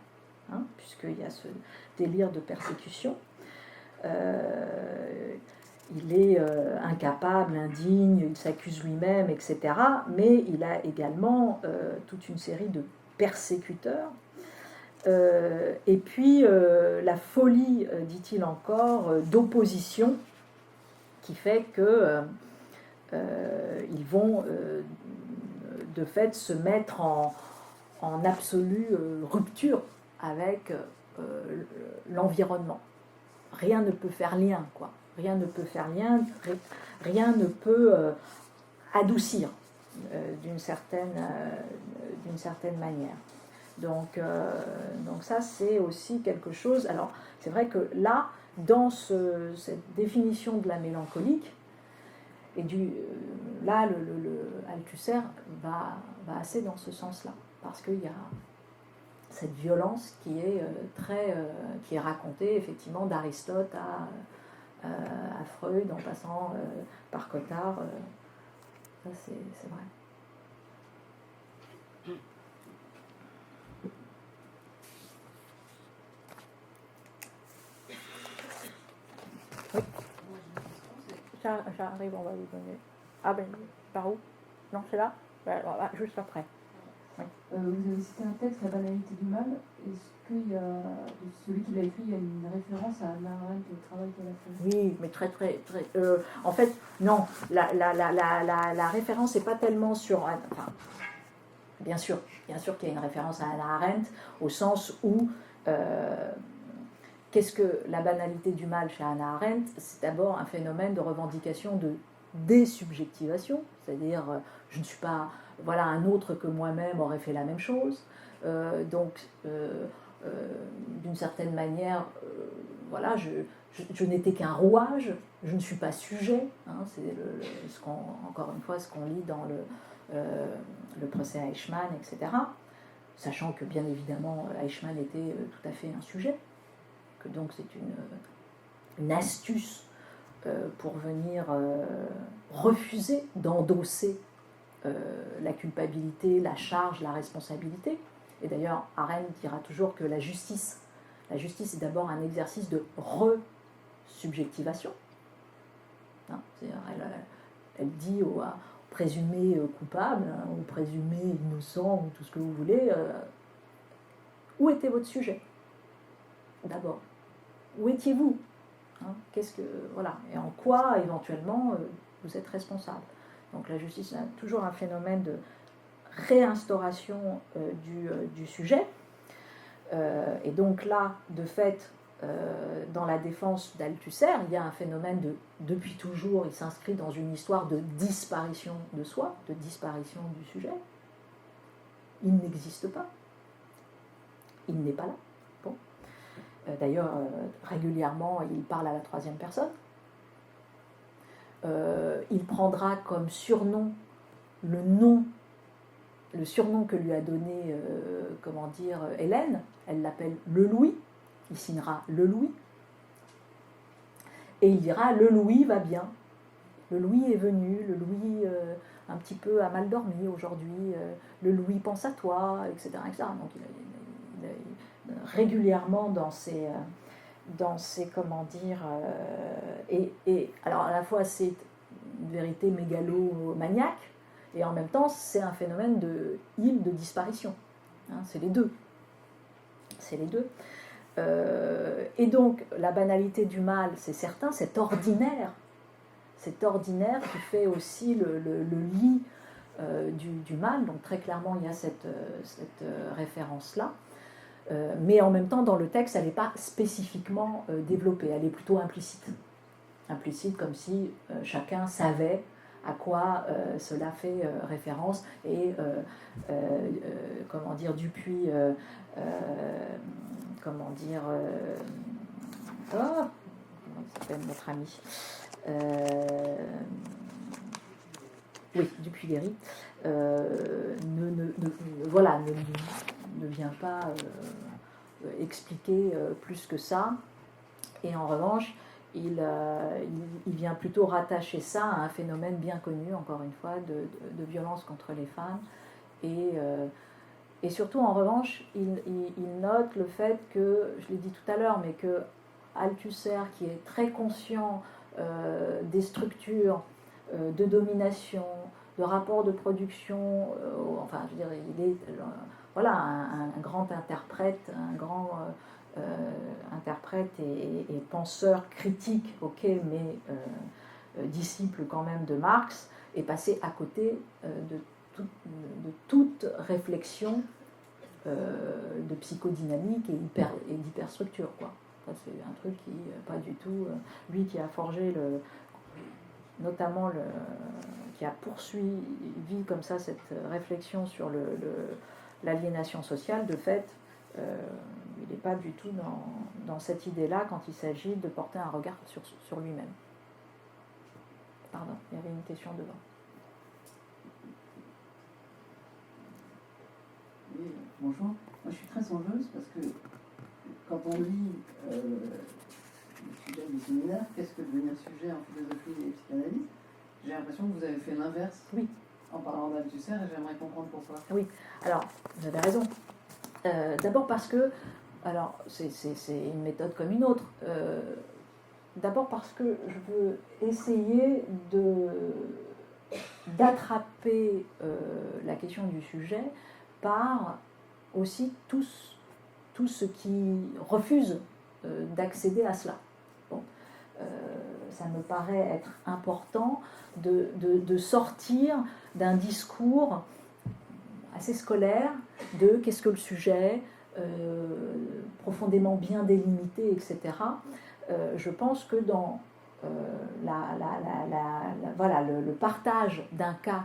hein, puisqu'il y a ce délire de persécution. Il est incapable, indigne, il s'accuse lui-même, etc. Mais il a également toute une série de persécuteurs. Et puis la folie, dit-il encore, d'opposition, qui fait que ils vont de fait se mettre en absolue rupture avec l'environnement. Rien ne peut faire lien, quoi. Rien ne peut faire lien, rien ne peut adoucir d'une certaine manière. Donc ça, c'est aussi quelque chose. Alors, c'est vrai que là, dans cette définition de la mélancolique, et là, Althusser va assez dans ce sens-là, parce qu'il y a cette violence qui est racontée effectivement d'Aristote à Freud, en passant par Cottard. Ça, c'est vrai. Oui. J'arrive, on va vous donner. Ah ben, par où? Non, c'est là? Juste après. Oui. Vous avez cité un texte, La banalité du mal. Est-ce qu'il y a, celui qui l'a écrit, il y a une référence à Hannah Arendt et le travail qu'elle a fait? Oui, mais très. En fait, non, la référence n'est pas tellement sur. Enfin, bien sûr qu'il y a une référence à Hannah Arendt, au sens où. Qu'est-ce que la banalité du mal chez Hannah Arendt? C'est d'abord un phénomène de revendication de désubjectivation, c'est-à-dire je ne suis pas, voilà, un autre que moi-même aurait fait la même chose, donc d'une certaine manière, voilà, je n'étais qu'un rouage, je ne suis pas sujet, hein, c'est encore une fois ce qu'on lit dans le procès à Eichmann, etc., sachant que bien évidemment Eichmann était tout à fait un sujet, que donc c'est une astuce pour venir refuser d'endosser la culpabilité, la charge, la responsabilité. Et d'ailleurs, Arendt dira toujours que la justice est d'abord un exercice de re-subjectivation. Hein, elle dit au présumé coupable, hein, au présumé innocent, ou tout ce que vous voulez, où était votre sujet? D'abord, où étiez-vous? Hein, voilà, et en quoi éventuellement vous êtes responsable? Donc la justice a toujours un phénomène de réinstauration du sujet. Et donc là, de fait, dans la défense d'Althusser, il y a un phénomène depuis toujours, il s'inscrit dans une histoire de disparition de soi, de disparition du sujet. Il n'existe pas. Il n'est pas là. Bon. D'ailleurs, régulièrement, il parle à la troisième personne. Il prendra comme surnom le surnom que lui a donné, Hélène. Elle l'appelle le Louis. Il signera le Louis. Et il dira le Louis va bien. Le Louis est venu. Le Louis un petit peu a mal dormi aujourd'hui. Le Louis pense à toi, etc. etc. Donc il régulièrement dans ses et alors à la fois c'est une vérité mégalomaniaque et en même temps c'est un phénomène de disparition. Hein, c'est les deux. Et donc la banalité du mal, c'est certain, cet ordinaire qui fait aussi le lit du mal. Donc très clairement il y a cette référence-là. Mais en même temps, dans le texte, elle n'est pas spécifiquement développée, elle est plutôt implicite. Implicite comme si chacun savait à quoi cela fait référence. Et, Dupuis, comment s'appelle notre ami oui, Dupuy-Léry, ne vient pas expliquer plus que ça. Et en revanche, il vient plutôt rattacher ça à un phénomène bien connu, encore une fois, de violence contre les femmes. Et surtout, en revanche, il note le fait que, je l'ai dit tout à l'heure, mais que Althusser, qui est très conscient des structures de domination, de rapports de production, il est un grand interprète, interprète et penseur critique, mais disciple quand même de Marx, est passé à côté de toute réflexion de psychodynamique et d'hyperstructure, quoi. Ça, c'est un truc qui, pas du tout, lui qui a forgé qui a poursuivi comme ça cette réflexion sur l'aliénation sociale, de fait, il n'est pas du tout dans cette idée-là quand il s'agit de porter un regard sur lui-même. Pardon, il y avait une question devant. Oui, bonjour. Moi, je suis très songeuse parce que quand on lit le sujet du séminaire, qu'est-ce que devenir sujet en philosophie et psychanalyse, j'ai l'impression que vous avez fait l'inverse. Oui. En parlant d'Althusser, et j'aimerais comprendre pourquoi. Oui, alors, vous avez raison. D'abord parce que, alors, c'est une méthode comme une autre. D'abord parce que je veux essayer d'attraper la question du sujet par aussi tous ceux qui refusent d'accéder à cela. Bon. Ça me paraît être important de sortir d'un discours assez scolaire de qu'est-ce que le sujet, profondément bien délimité, etc. Je pense que dans le partage d'un cas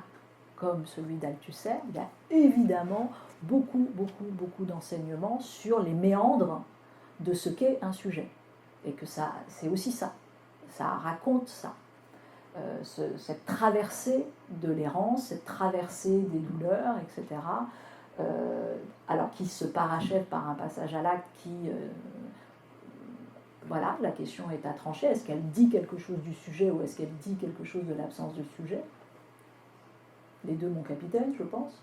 comme celui d'Althusser, il y a évidemment beaucoup d'enseignements sur les méandres de ce qu'est un sujet. Et que ça, c'est aussi ça. Ça raconte ça. Cette traversée de l'errance, cette traversée des douleurs, etc. Alors qui se parachève par un passage à l'acte qui... la question est à trancher. Est-ce qu'elle dit quelque chose du sujet ou est-ce qu'elle dit quelque chose de l'absence de sujet ? Les deux, mon capitaine, je pense.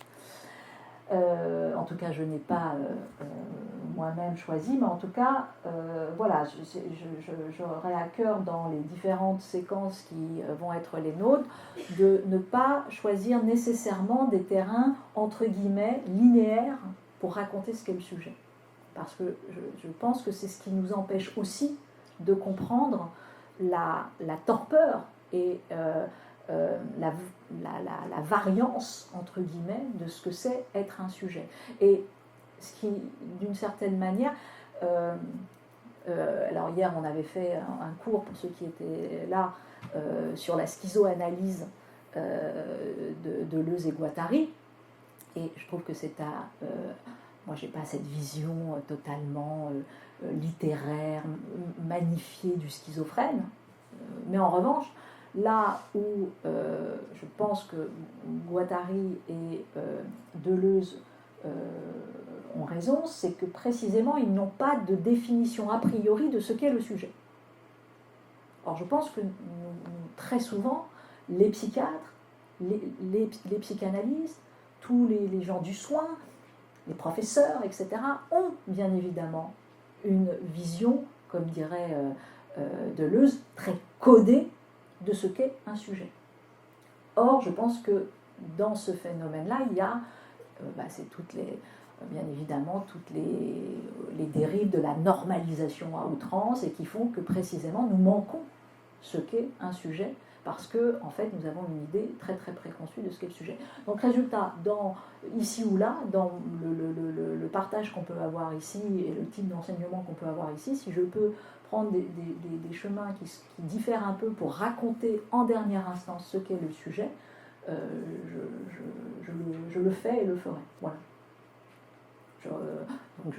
En tout cas, je n'ai pas moi-même choisi, mais en tout cas, j'aurai à cœur dans les différentes séquences qui vont être les nôtres de ne pas choisir nécessairement des terrains entre guillemets linéaires pour raconter ce qu'est le sujet. Parce que je pense que c'est ce qui nous empêche aussi de comprendre la torpeur et la variance, entre guillemets, de ce que c'est être un sujet. Et ce qui, d'une certaine manière, alors hier on avait fait un cours, pour ceux qui étaient là, sur la schizoanalyse de Deleuze et Guattari, et je trouve que c'est moi j'ai pas cette vision totalement littéraire, magnifiée du schizophrène, mais en revanche, là où je pense que Guattari et Deleuze ont raison, c'est que précisément ils n'ont pas de définition a priori de ce qu'est le sujet. Or je pense que très souvent, les psychiatres, les psychanalystes, tous les gens du soin, les professeurs, etc., ont bien évidemment une vision, comme dirait Deleuze, très codée de ce qu'est un sujet. Or, je pense que dans ce phénomène-là, il y a, c'est bien évidemment, toutes les dérives de la normalisation à outrance et qui font que précisément nous manquons ce qu'est un sujet parce que, en fait, nous avons une idée très très préconçue de ce qu'est le sujet. Donc, résultat, ici ou là, dans le partage qu'on peut avoir ici et le type d'enseignement qu'on peut avoir ici, si je peux prendre des chemins qui diffèrent un peu pour raconter en dernière instance ce qu'est le sujet, je le fais et le ferai. Voilà. Donc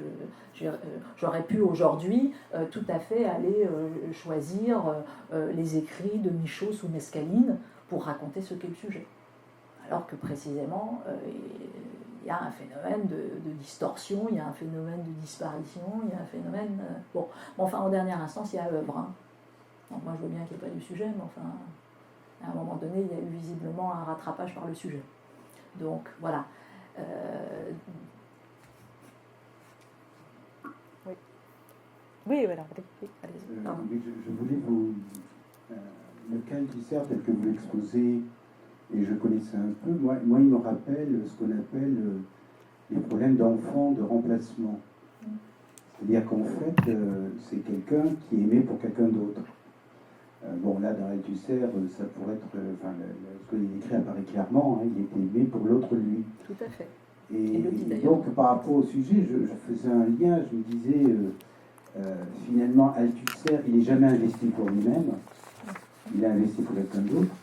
j'aurais pu aujourd'hui tout à fait aller choisir les écrits de Michaud ou Mescaline pour raconter ce qu'est le sujet. Alors que précisément, il y a un phénomène de distorsion, il y a un phénomène de disparition, il y a un phénomène... enfin, en dernière instance, il y a œuvre. Hein. Donc moi, je veux bien qu'il n'y ait pas du sujet, mais enfin, à un moment donné, il y a eu visiblement un rattrapage par le sujet. Donc, voilà. Oui, voilà. Oui, je voulais vous... le cas Althusser tel que vous l'exposez, et je connaissais un peu, moi il me rappelle ce qu'on appelle les problèmes d'enfants de remplacement. C'est-à-dire qu'en fait, c'est quelqu'un qui est aimé pour quelqu'un d'autre. Là, dans Althusser, ça pourrait être... ce qu'il écrit apparaît clairement, hein, il était aimé pour l'autre lui. Tout à fait. Et donc, par rapport au sujet, je faisais un lien, je me disais... finalement, Althusser, il n'est jamais investi pour lui-même, il est investi pour quelqu'un d'autre.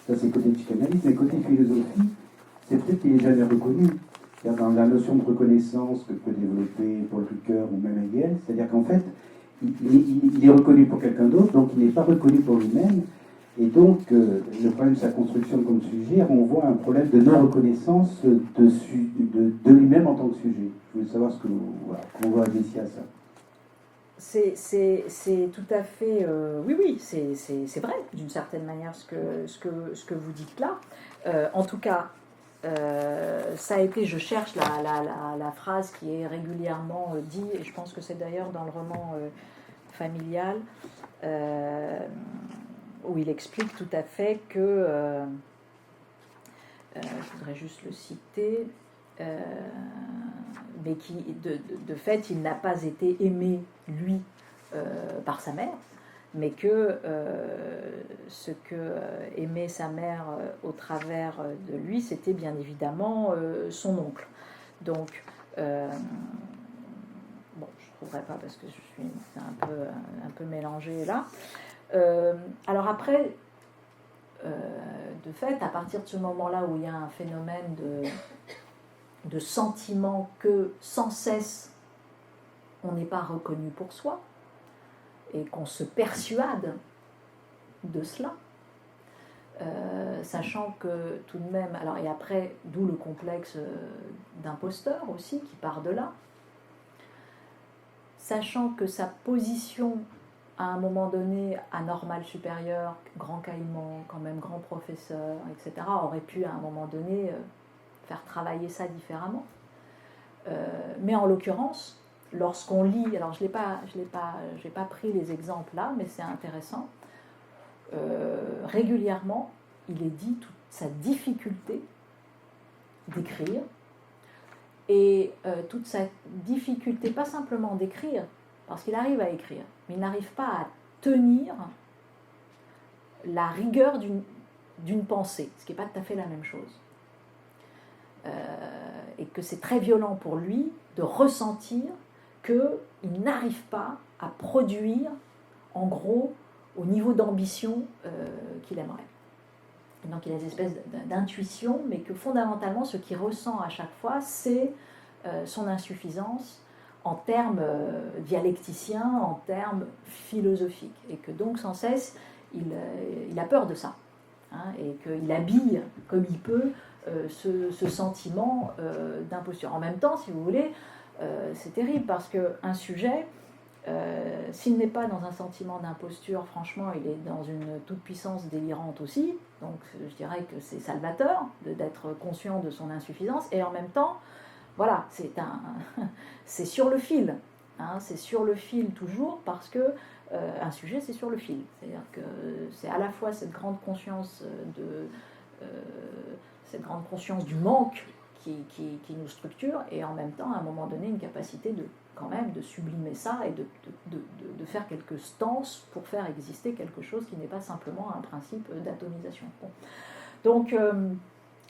Ça, c'est côté psychanalyse, mais côté philosophie, c'est peut-être qu'il n'est jamais reconnu. C'est-à-dire dans la notion de reconnaissance que peut développer Paul Ricoeur ou même Hegel, c'est-à-dire qu'en fait, il est reconnu pour quelqu'un d'autre, donc il n'est pas reconnu pour lui-même. Et donc, le problème de sa construction comme sujet, on voit un problème de non-reconnaissance de lui-même en tant que sujet. Je voulais savoir comment vous réagissez à ça. C'est tout à fait... oui, c'est vrai, d'une certaine manière, ce que vous dites là. En tout cas, ça a été... Je cherche la phrase qui est régulièrement dite, et je pense que c'est d'ailleurs dans le roman familial, où il explique tout à fait que... je voudrais juste le citer... mais qui, de fait, il n'a pas été aimé, lui, par sa mère, mais que ce que aimait sa mère au travers de lui, c'était bien évidemment son oncle. Donc, je ne trouverai pas parce que je suis un peu mélangée là. Alors après, de fait, à partir de ce moment-là où il y a un phénomène de sentiment que sans cesse on n'est pas reconnu pour soi et qu'on se persuade de cela, sachant que tout de même, alors et après d'où le complexe d'imposteur aussi qui part de là, sachant que sa position à un moment donné anormal supérieur, grand caïman, quand même grand professeur, etc., aurait pu à un moment donné faire travailler ça différemment. Mais en l'occurrence, lorsqu'on lit, alors j'ai pas pris les exemples là, mais c'est intéressant, régulièrement, il est dit toute sa difficulté d'écrire, et toute sa difficulté, pas simplement d'écrire, parce qu'il arrive à écrire, mais il n'arrive pas à tenir la rigueur d'une pensée, ce qui n'est pas tout à fait la même chose. Et que c'est très violent pour lui de ressentir qu'il n'arrive pas à produire, en gros, au niveau d'ambition qu'il aimerait. Et donc il a des espèces d'intuition, mais que fondamentalement, ce qu'il ressent à chaque fois, c'est son insuffisance en termes dialecticiens, en termes philosophiques. Et que donc, sans cesse, il a peur de ça. Hein, et qu'il habille, comme il peut, ce sentiment d'imposture. En même temps, si vous voulez, c'est terrible, parce qu'un sujet, s'il n'est pas dans un sentiment d'imposture, franchement, il est dans une toute-puissance délirante aussi. Donc, je dirais que c'est salvateur d'être conscient de son insuffisance. Et en même temps, voilà, c'est sur le fil. Hein, c'est sur le fil toujours, parce que un sujet, c'est sur le fil. C'est-à-dire que c'est à la fois cette grande conscience cette grande conscience du manque qui nous structure, et en même temps, à un moment donné, une capacité quand même de sublimer ça et de faire quelques stances pour faire exister quelque chose qui n'est pas simplement un principe d'atomisation. Bon. Donc,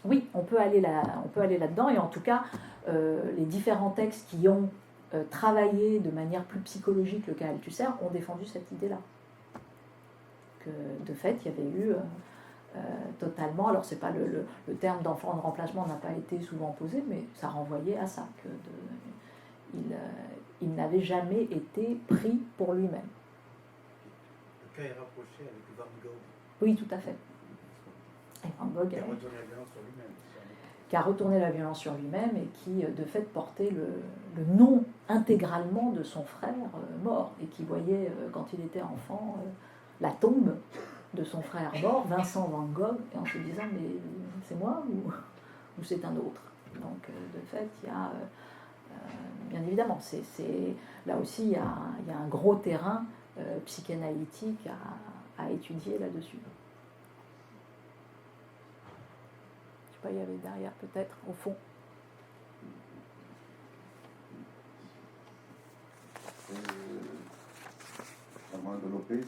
oui, on peut aller là-dedans, et en tout cas, les différents textes qui ont travaillé de manière plus psychologique le cas Althusser ont défendu cette idée-là. Que, de fait, il y avait eu totalement, alors c'est pas le terme d'enfant de remplacement n'a pas été souvent posé, mais ça renvoyait à ça, il n'avait jamais été pris pour lui-même. Le cas est rapproché avec Van Gogh. Oui, tout à fait. Et Van Gogh Qui a retourné la violence sur lui-même. Qui a retourné la violence sur lui-même, et qui, de fait, portait le nom intégralement de son frère mort, et qui voyait, quand il était enfant, la tombe de son frère mort, Vincent Van Gogh, et en se disant, mais c'est moi ou c'est un autre. Donc, de fait, il y a, bien évidemment, là aussi, il y a un gros terrain psychanalytique à étudier là-dessus. Je sais pas, il y avait derrière, peut-être, au fond. Armando Lopez,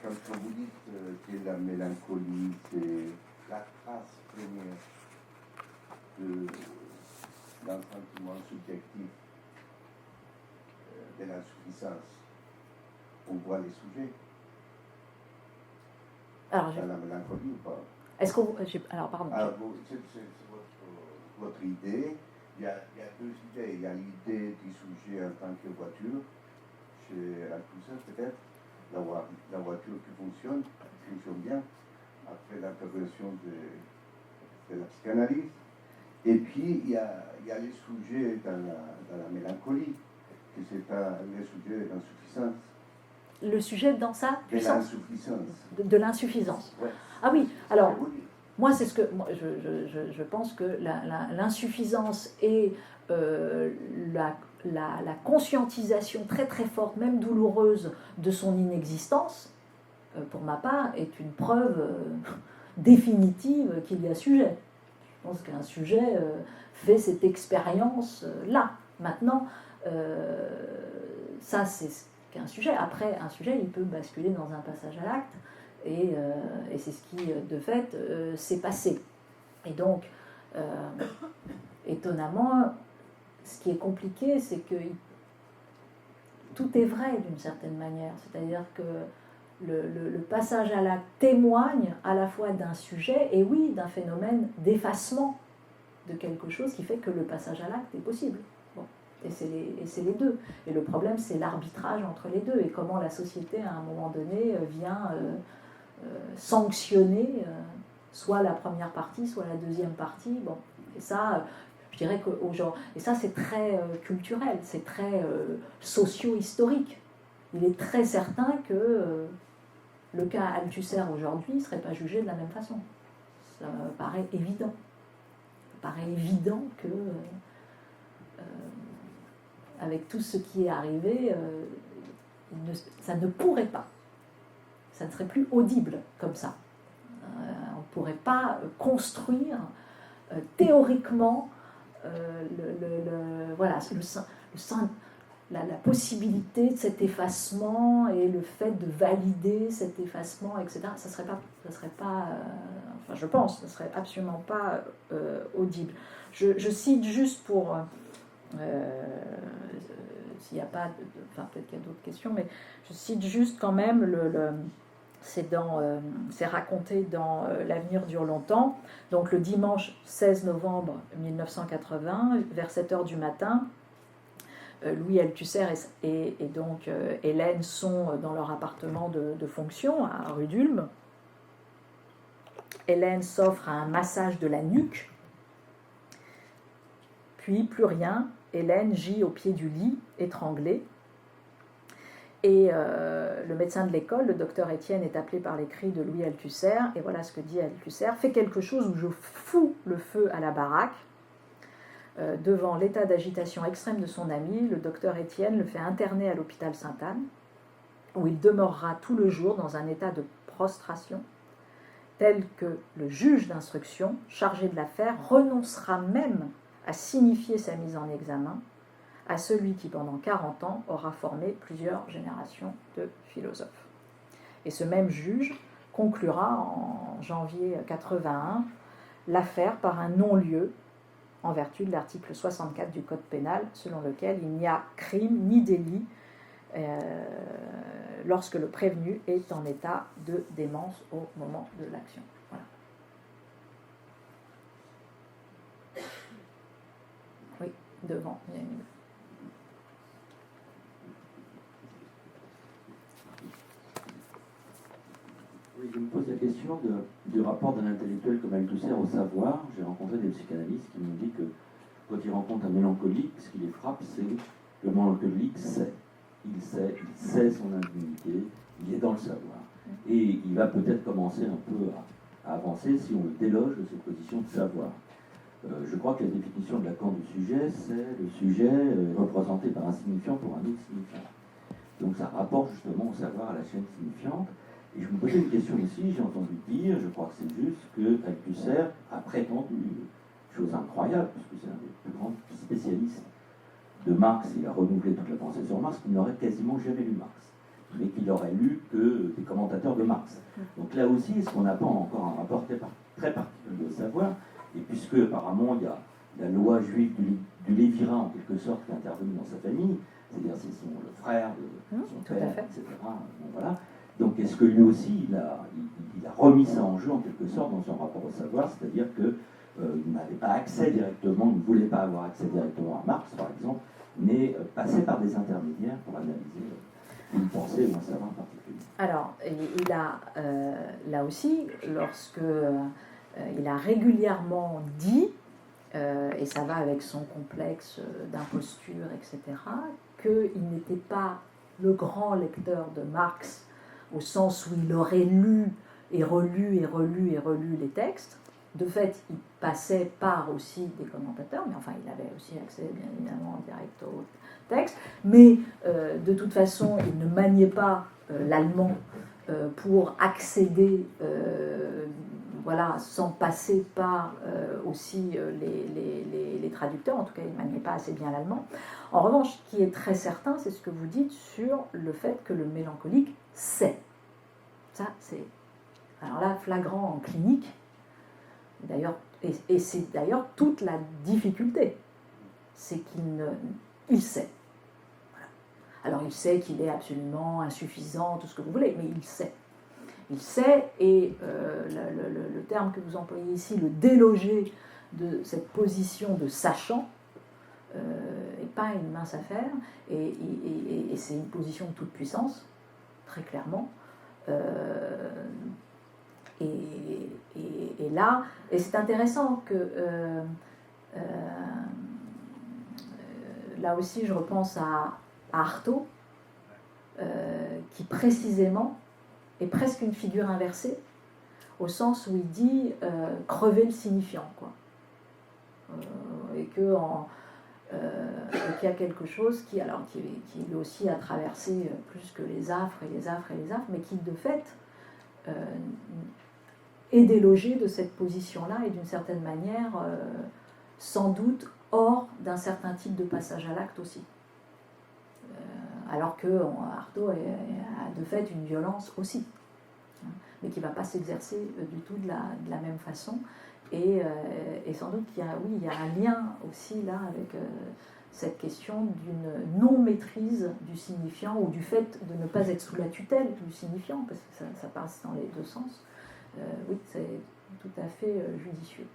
quand vous dites que la mélancolie, c'est la trace première d'un sentiment subjectif de l'insuffisance, on voit les sujets Alors, dans la mélancolie ou pas? Est-ce qu'on... Alors, pardon. Alors, c'est votre idée. Il y a deux idées. Il y a l'idée du sujet en tant que voiture, chez Althusser peut-être, la voiture qui fonctionne bien, après l'intervention de la psychanalyse. Et puis, il y a les sujets dans la mélancolie, que c'est le sujet de l'insuffisance. Le sujet dans sa puissance. De l'insuffisance. Ouais. Ah oui, alors, moi, c'est ce que... Je pense que l'insuffisance et la conscientisation très très forte, même douloureuse, de son inexistence, pour ma part, est une preuve définitive qu'il y a sujet. Je pense qu'un sujet fait cette expérience-là. Maintenant, ça, c'est ce qu'est un sujet. Après, un sujet, il peut basculer dans un passage à l'acte, et c'est ce qui, de fait, s'est passé. Et donc, étonnamment, ce qui est compliqué, c'est que tout est vrai d'une certaine manière. C'est-à-dire que le passage à l'acte témoigne à la fois d'un sujet et, oui, d'un phénomène d'effacement de quelque chose qui fait que le passage à l'acte est possible. Bon. Et c'est les deux. Et le problème, c'est l'arbitrage entre les deux, et comment la société, à un moment donné, vient sanctionner soit la première partie, soit la deuxième partie. Bon. Et ça, je dirais qu'aux gens... Et ça, c'est très culturel, c'est très socio-historique. Il est très certain que le cas Althusser aujourd'hui ne serait pas jugé de la même façon. Ça me paraît évident. Ça me paraît évident que, avec tout ce qui est arrivé, ça ne pourrait pas. Ça ne serait plus audible comme ça. On ne pourrait pas construire théoriquement voilà, la possibilité de cet effacement et le fait de valider cet effacement, etc., ça serait pas enfin je pense, ça serait absolument pas audible. Je cite juste pour, s'il n'y a pas, enfin peut-être qu'il y a d'autres questions, mais je cite juste quand même, c'est raconté dans L'avenir dure longtemps, donc le dimanche 16 novembre 1980, vers 7h du matin, Louis Althusser et donc Hélène sont dans leur appartement de fonction à rue d'Ulm. Hélène s'offre un massage de la nuque, puis plus rien, Hélène gît au pied du lit, étranglée. Et le médecin de l'école, le docteur Étienne, est appelé par les cris de Louis Althusser, et voilà ce que dit Althusser: « Fais quelque chose ou je fous le feu à la baraque ». Devant l'état d'agitation extrême de son ami, le docteur Étienne le fait interner à l'hôpital Sainte-Anne, où il demeurera tout le jour dans un état de prostration, tel que le juge d'instruction, chargé de l'affaire, renoncera même à signifier sa mise en examen à celui qui, pendant 40 ans, aura formé plusieurs générations de philosophes. Et ce même juge conclura en janvier 81 l'affaire par un non-lieu en vertu de l'article 64 du Code pénal, selon lequel il n'y a crime ni délit lorsque le prévenu est en état de démence au moment de l'action. Voilà. Oui, devant, il y a une... Oui, je me pose la question du rapport d'un intellectuel comme Althusser au savoir. J'ai rencontré des psychanalystes qui m'ont dit que quand ils rencontrent un mélancolique, ce qui les frappe, c'est que le mélancolique sait. Il sait son indignité, il est dans le savoir. Et il va peut-être commencer un peu à avancer si on le déloge de cette position de savoir. Je crois que la définition de Lacan du sujet, c'est le sujet représenté par un signifiant pour un autre signifiant. Donc ça rapporte justement au savoir, à la chaîne signifiante. Et je me posais une question aussi, j'ai entendu dire, je crois que c'est juste, que Althusser a prétendu, chose incroyable, parce que c'est un des plus grands spécialistes de Marx, il a renouvelé toute la pensée sur Marx, qu'il n'aurait quasiment jamais lu Marx, mais qu'il aurait lu que des commentateurs de Marx. Donc là aussi, est-ce qu'on n'a pas encore un rapport très particulier au savoir? Et puisque apparemment il y a la loi juive du Lévirin, en quelque sorte, qui est intervenue dans sa famille, c'est-à-dire c'est le frère de son père, etc. Bon, voilà. Donc est-ce que lui aussi, il a remis ça en jeu en quelque sorte dans son rapport au savoir, c'est-à-dire qu'il n'avait pas accès directement, il ne voulait pas avoir accès directement à Marx par exemple, mais passait par des intermédiaires pour analyser une pensée ou un savoir particulier. Alors, il a là aussi, lorsque il a régulièrement dit, et ça va avec son complexe d'imposture, etc., qu'il n'était pas le grand lecteur de Marx au sens où il aurait lu et relu et relu et relu les textes. De fait, il passait par aussi des commentateurs, mais enfin, il avait aussi accès, bien évidemment, direct au texte. Mais de toute façon, il ne maniait pas l'allemand pour accéder, voilà, sans passer par aussi les traducteurs. En tout cas, il ne maniait pas assez bien l'allemand. En revanche, ce qui est très certain, c'est ce que vous dites sur le fait que le mélancolique sait. Ça, c'est... Alors là, flagrant en clinique, d'ailleurs, et c'est d'ailleurs toute la difficulté, c'est il sait. Voilà. Alors il sait qu'il est absolument insuffisant, tout ce que vous voulez, mais il sait. Il sait, et le terme que vous employez ici, le déloger de cette position de sachant, n'est pas une mince affaire, et c'est une position de toute puissance, très clairement. Et là, et c'est intéressant que là aussi je repense à Artaud, qui précisément est presque une figure inversée, au sens où il dit crever le signifiant, quoi. Et que qu'il y a quelque chose qui lui aussi a traversé plus que les affres et les affres et les affres, mais qui de fait est délogé de cette position-là et d'une certaine manière, sans doute hors d'un certain type de passage à l'acte aussi. Alors que Artaud a de fait une violence aussi, hein, mais qui ne va pas s'exercer du tout de la même façon. Et sans doute qu'il y a, oui, il y a un lien aussi là avec cette question d'une non-maîtrise du signifiant ou du fait de ne pas être sous la tutelle du signifiant, parce que ça passe dans les deux sens. Oui, c'est tout à fait judicieux.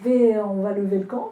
On va lever le camp.